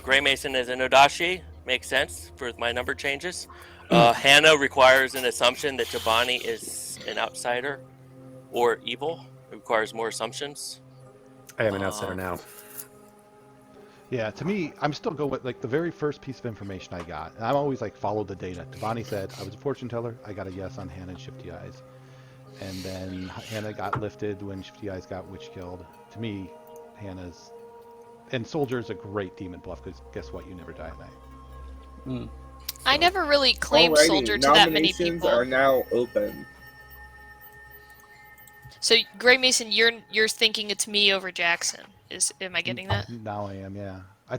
Gray Mason is a Nodashi. Makes sense for my number changes. Hannah requires an assumption that Tabani is an outsider or evil. It requires more assumptions. I am an outsider now. Yeah, to me, I'm still going with like the very first piece of information I got, and I'm always like follow the data. Tavani said I was a fortune teller. I got a yes on Hannah and Shifty Eyes, and then Hannah got lifted when Shifty Eyes got witch killed. To me, Hannah's and Soldier is a great demon bluff because guess what? You never die at night. I never really claimed Alrighty, Soldier to that many nominations people. are now open. So Gray Mason, you're thinking it's me over Jackson. Am I getting that? Now I am, yeah. I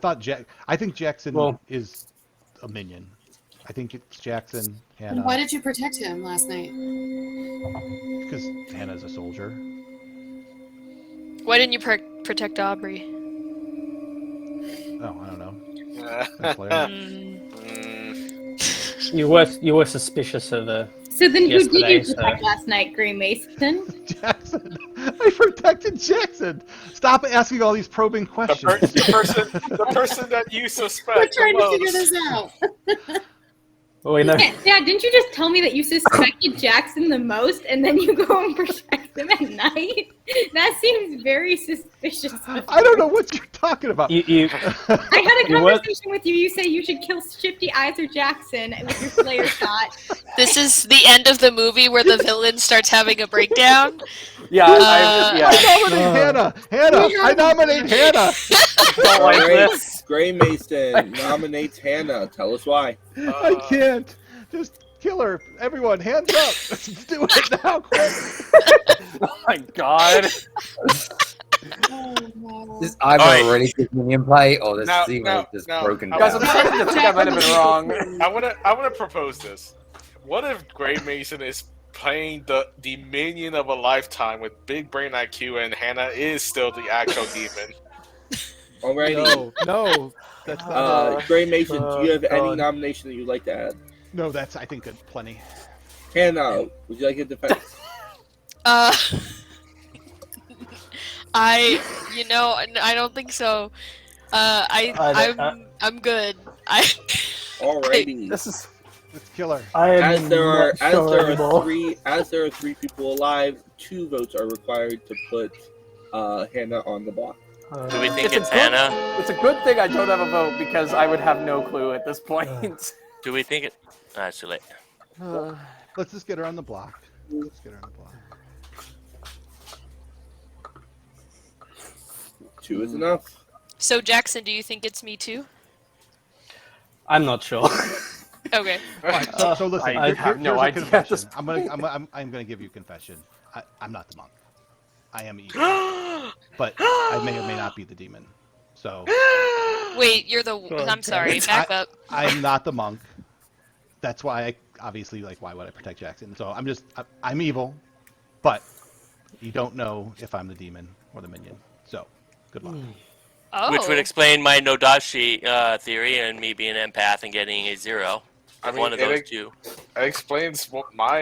think Jackson is a minion. I think it's Jackson, Hannah. And why did you protect him last night? Because Hannah's a soldier. Why didn't you protect Aubrey? Oh, I don't know. Thanks, Larry. You were suspicious of the. So then who did yesterday, you protect last night, Gray Mason? Jackson. I protected Jackson. Stop asking all these probing questions. The person that you suspect. We're trying the to figure most. this out. Oh, wait, no. Yeah, didn't you just tell me that you suspected Jackson the most, and then you go and protect him at night? That seems very suspicious. I don't know what you're talking about. You I had a conversation with you. You say you should kill Shifty Eyes or Jackson with your Slayer shot. This is the end of the movie where the villain starts having a breakdown. Yeah, I nominate Hannah. I nominate Hannah. Don't like this. Gray Mason nominates Hannah. Tell us why. I can't. Just kill her. Everyone, hands up. Let's do it now, quick. Oh my god. This either a really good minion play or this zero just broken down. Guys, I'm starting to think I might have been wrong. I wanna propose this. What if Gray Mason is playing the minion of a lifetime with big brain IQ and Hannah is still the actual demon? Alrighty. No, that's not. Gray Mason, do you have any nomination that you'd like to add? No, that's I think plenty. Hannah, would you like a defense? I don't think so. I'm good. Alrighty. Let's kill her. As there are three people alive, 2 votes are required to put Hannah on the block. Do we think it's Hannah? It's a good thing I don't have a vote because I would have no clue at this point. Do we think it? Ah, it's too late. Let's just get her on the block. Let's get her on the block. 2 is enough. So Jackson, do you think it's me too? I'm not sure. Okay. So listen, I have no idea. Confession. I'm gonna give you a confession. I'm not the monk. I am evil, but I may or may not be the demon. So. Wait, you're the. I'm sorry. Back up. I'm not the monk. That's why I obviously why would I protect Jackson? So I'm evil, but you don't know if I'm the demon or the minion. So good luck. Oh. Which would explain my Nodashi theory and me being an empath and getting a 0. One of those two. It explains what my.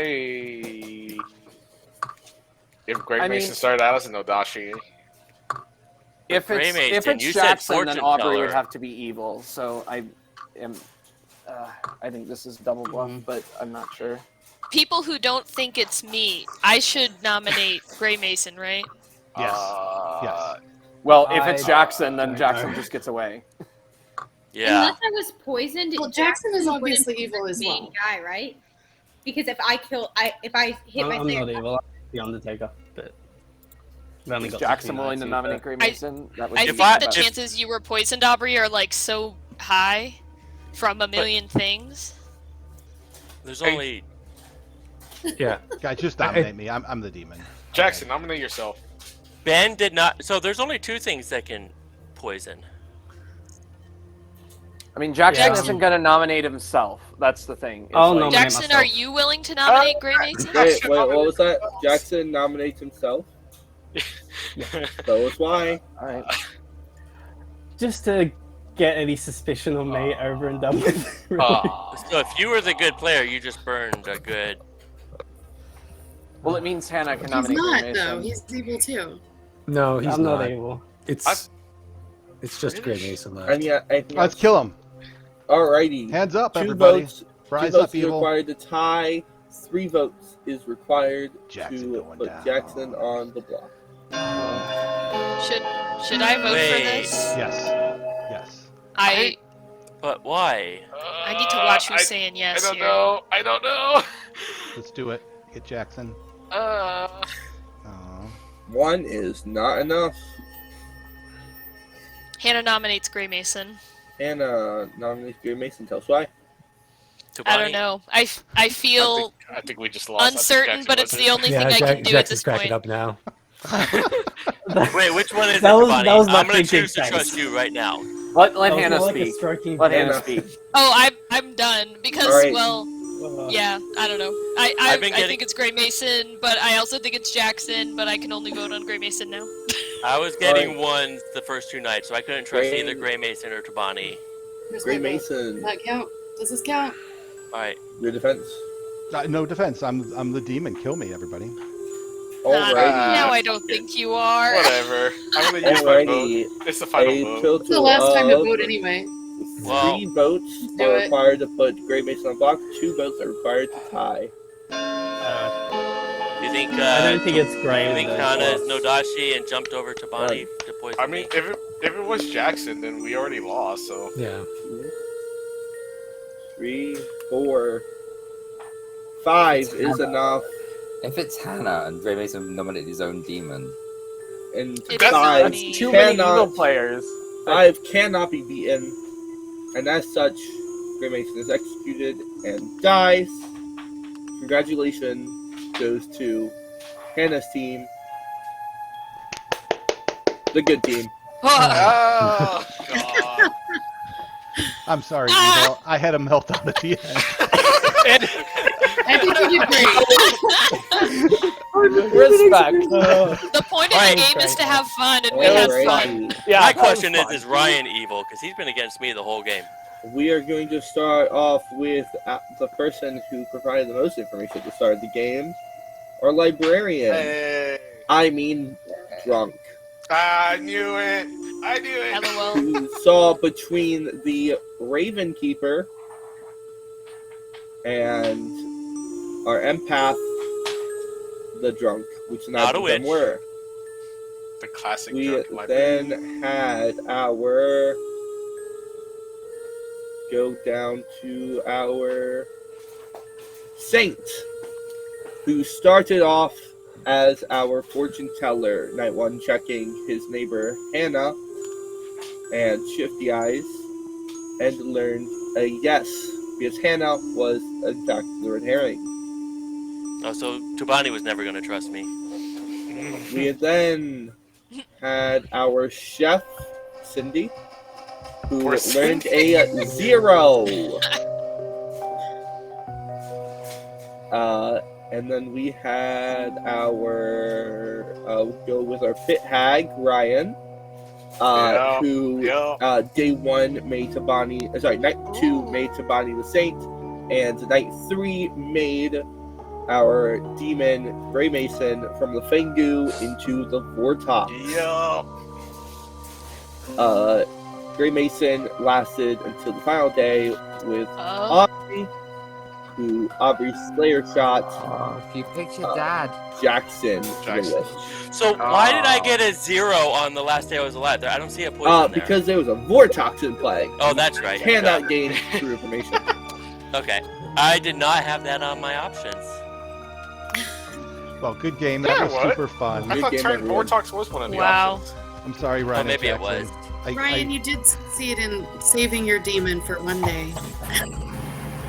If Gray Mason started out as a Nodashi. If it's Jackson, then Aubrey would have to be evil. So I think this is double bluff, but I'm not sure. People who don't think it's me, I should nominate Gray Mason, right? Yes. Yes. Well, if it's Jackson, then Jackson just gets away. Yeah. Unless I was poisoned. Well, Jackson is obviously evil as well. Main guy, right? Because if I hit my I'm not evil. I'm the Undertaker, but Is Jackson willing to nominate Gray Mason? I think the chances you were poisoned, Aubrey, are so high from a million things. There's only. Yeah, guys, just nominate me. I'm the demon. Jackson, nominate yourself. Ben did not. So there's only 2 things that can poison. I mean, Jackson isn't going to nominate himself. That's the thing. Jackson, are you willing to nominate Gray Mason? Wait, what was that? Jackson nominates himself? Tell us why. Alright. Just to get any suspicion on me over and done with. Really. So if you were the good player, you just burned a good. Well, it means Hannah can He's nominate not, Gray though. Mason. He's evil, too. No, he's I'm not evil. It's just Gray Mason left. And yeah, Let's kill him. Alrighty. Hands up, 2 everybody. votes. 2 Rise votes up, is evil. required to tie. 3 votes is required Jackson to going put down. Jackson on the block. Should I vote for this? Yes. Yes. But why? I need to watch who's saying yes I don't here. know. I don't know. Let's do it. Get Jackson. Uh, Aw. One is not enough. Hannah nominates Gray Mason. Hannah nominates Gray Mason. Tell us why. I don't know. I feel I think we just lost. uncertain, but it's the only thing I can do at Jackson's this cracking point. up now. Wait, which one is That it, was- Bonnie? that was my I'm gonna thinking choose to face. trust you right now. Let That was Hannah more like a speak. stroking Let face. Hannah speak. Oh, I'm done because Alright. well, yeah, I don't know. I I've been getting- think it's Gray Mason, but I also think it's Jackson, but I can only vote on Gray Mason now. I was getting ones the first 2 nights, so I couldn't trust Gray- either Gray Mason or Tabani. Gray Mason. Does that count? Does this count? Alright. Your defense. No defense. I'm the demon. Kill me, everybody. Alrighty. Now I don't think you are. Whatever. I'm gonna use my vote. Alrighty. It's the final A vote. total It's the last time to of vote anyway. 3 votes Do are it. required to put Gray Mason on block. 2 votes are required to tie. You think, I don't think it's Gray. You think though. Hana is Nodashi and jumped over to Bonnie to poison I mean, me? if it was Jackson, then we already lost. So Yeah. 3, 4, 5 is enough. If it's Hannah and Gray Mason nominated his own demon, And It's 5 funny. Too many evil cannot, players. 5 cannot be beaten. And as such, Gray Mason is executed and dies. Congratulations goes to Hannah's team. The good team. oh god. I'm sorry, Evil. I had a meltdown at the end. I think you did great. Respect. The point of Right. the game is to have fun, and we had fun. Alrighty. Yeah, My that was question fun. is Ryan evil? Because he's been against me the whole game. We are going to start off with the person who provided the most information at the start of the game. Our librarian. Hey. I mean, drunk. I knew it. I knew it. LOL. Who saw between the Raven Keeper and our empath, the drunk, which Not a neither of them witch. were. The classic We drunk librarian. then had our go down to our saint, who started off as our fortune teller. Night 1 checking his neighbor Hannah and Shifty Eyes, and learned a yes, because Hannah was in fact the red herring. Oh, so Tubani was never going to trust me. We then had our chef, Cindy, who Poor learned Cindy. a 0. And then we had our, we'll go with our pit hag, Ryan, Yeah, who yeah. day 1 made Tabani, sorry, night 2 made Tabani the Saint, and night 3 made our demon Gray Mason from the Fang Gu into the Vortox. Yeah. Gray Mason lasted until the final day with Oh. Aubrey, who Aubrey's Slayer shot Oh, you picked your dad. Jackson. Jackson. the witch. So why did I get a 0 on the last day I was alive? I don't see a poison there. Because there was a Vortox in play. Oh, that's right. Cannot gain true information. Okay. I did not have that on my options. Well, good game. Yeah, That was what? super fun. I Good thought game, Turn everyone. Vortox was one of the Wow. options. I'm sorry, Ryan. Well, maybe it Jackson. was. Ryan, you did succeed in saving your demon for one day.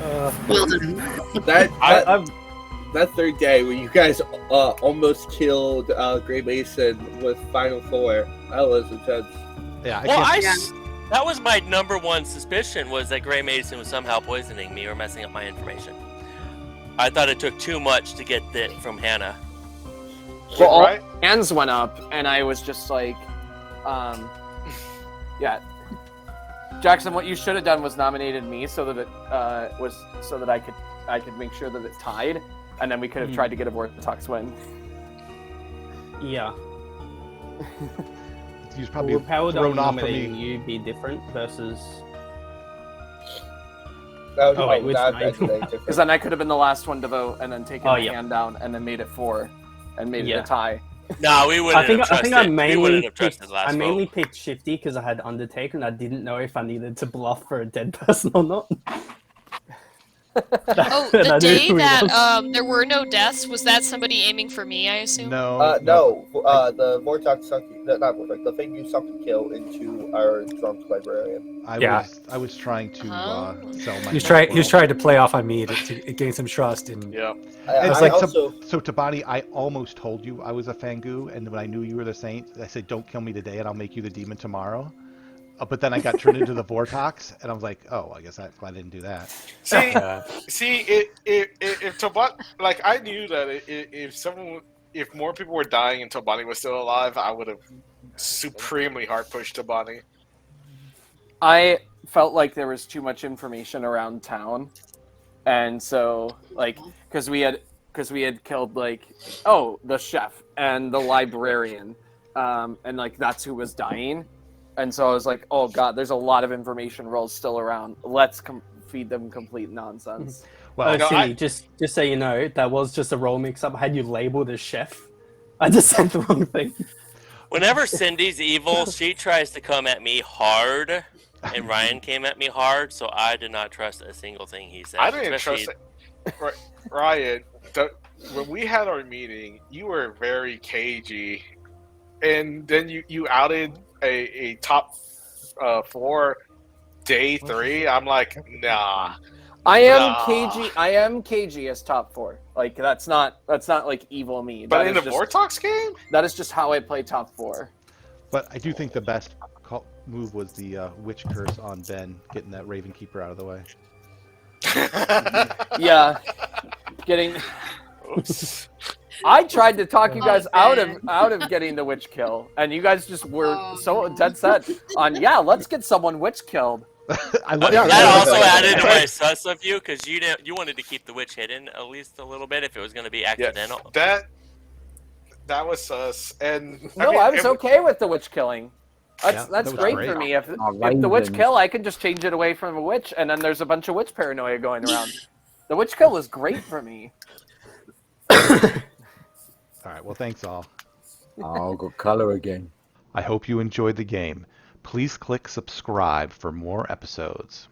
Uh, Well done. That third day where you guys almost killed Gray Mason with Final 4, that was intense. Yeah, I Well, can't. that was my number one suspicion, was that Gray Mason was somehow poisoning me or messing up my information. I thought it took too much to get that from Hannah. Well, all Right? hands went up, and I was just like, yeah. Jackson, what you should have done was nominated me so that it was so that I could make sure that it tied, and then we could have tried to get a Vortox win. yeah. He was probably Would Power thrown off of nominating me. you be different versus? That was Oh, my wait, which that, night? that's very different. Because then I could have been the last one to vote, and then taken Oh, the yeah. hand down, and then made it 4, and made it Yeah. a tie. No, we wouldn't have I think trusted. We wouldn't have trusted last I vote. mainly picked Shifty because I had Undertaker and I didn't know if I needed to bluff for a dead person or not. Oh, And the I knew day who he that was. there were no deaths, was that somebody aiming for me? I assume. No. No. The Vortex sunk, not Vortex, the Fang Gu sunk a kill into our drunk librarian. I was trying to sell my. He was trying to play off on me to gain some trust, and Yeah. And I like also, so Tabani, I almost told you I was a Fang Gu, and when I knew you were the saint, I said, "Don't kill me today, and I'll make you the demon tomorrow." But then I got turned into the Vortox, and I was like, "Oh, I guess I didn't do that." If Tobani, like I knew that if more people were dying and Tobani was still alive, I would have supremely hard pushed Tabani. I felt like there was too much information around town, and so like because we had killed like the chef and the librarian, and like that's who was dying, and so I was like, oh god, there's a lot of information rolls still around. Let's feed them complete nonsense. Well, Cindy, just so you know, that was just a roll mix-up. I had you labeled as chef. I just said the wrong thing. Whenever Cindy's evil, she tries to come at me hard, and Ryan came at me hard, so I did not trust a single thing he said. I didn't trust it. Ryan, when we had our meeting, you were very cagey, and then you outed a top 4 day 3. I'm like, nah. I am cagey as top 4. Like that's not like evil me. But in the Vortox game, that is just how I play top 4. But I do think the best move was the witch curse on Ben, getting that Raven Keeper out of the way. Yeah, getting. Oops. I tried to talk you guys out of getting the witch kill, and you guys just were so dead set on let's get someone witch killed. That also added to my sus of you because you wanted to keep the witch hidden at least a little bit if it was going to be accidental. Yeah, that was sus, and I was okay with the witch killing. That's great for me. If the witch kill, I can just change it away from a witch, and then there's a bunch of witch paranoia going around. The witch kill was great for me. All right, well, thanks all. I'll go color again. I hope you enjoyed the game. Please click subscribe for more episodes.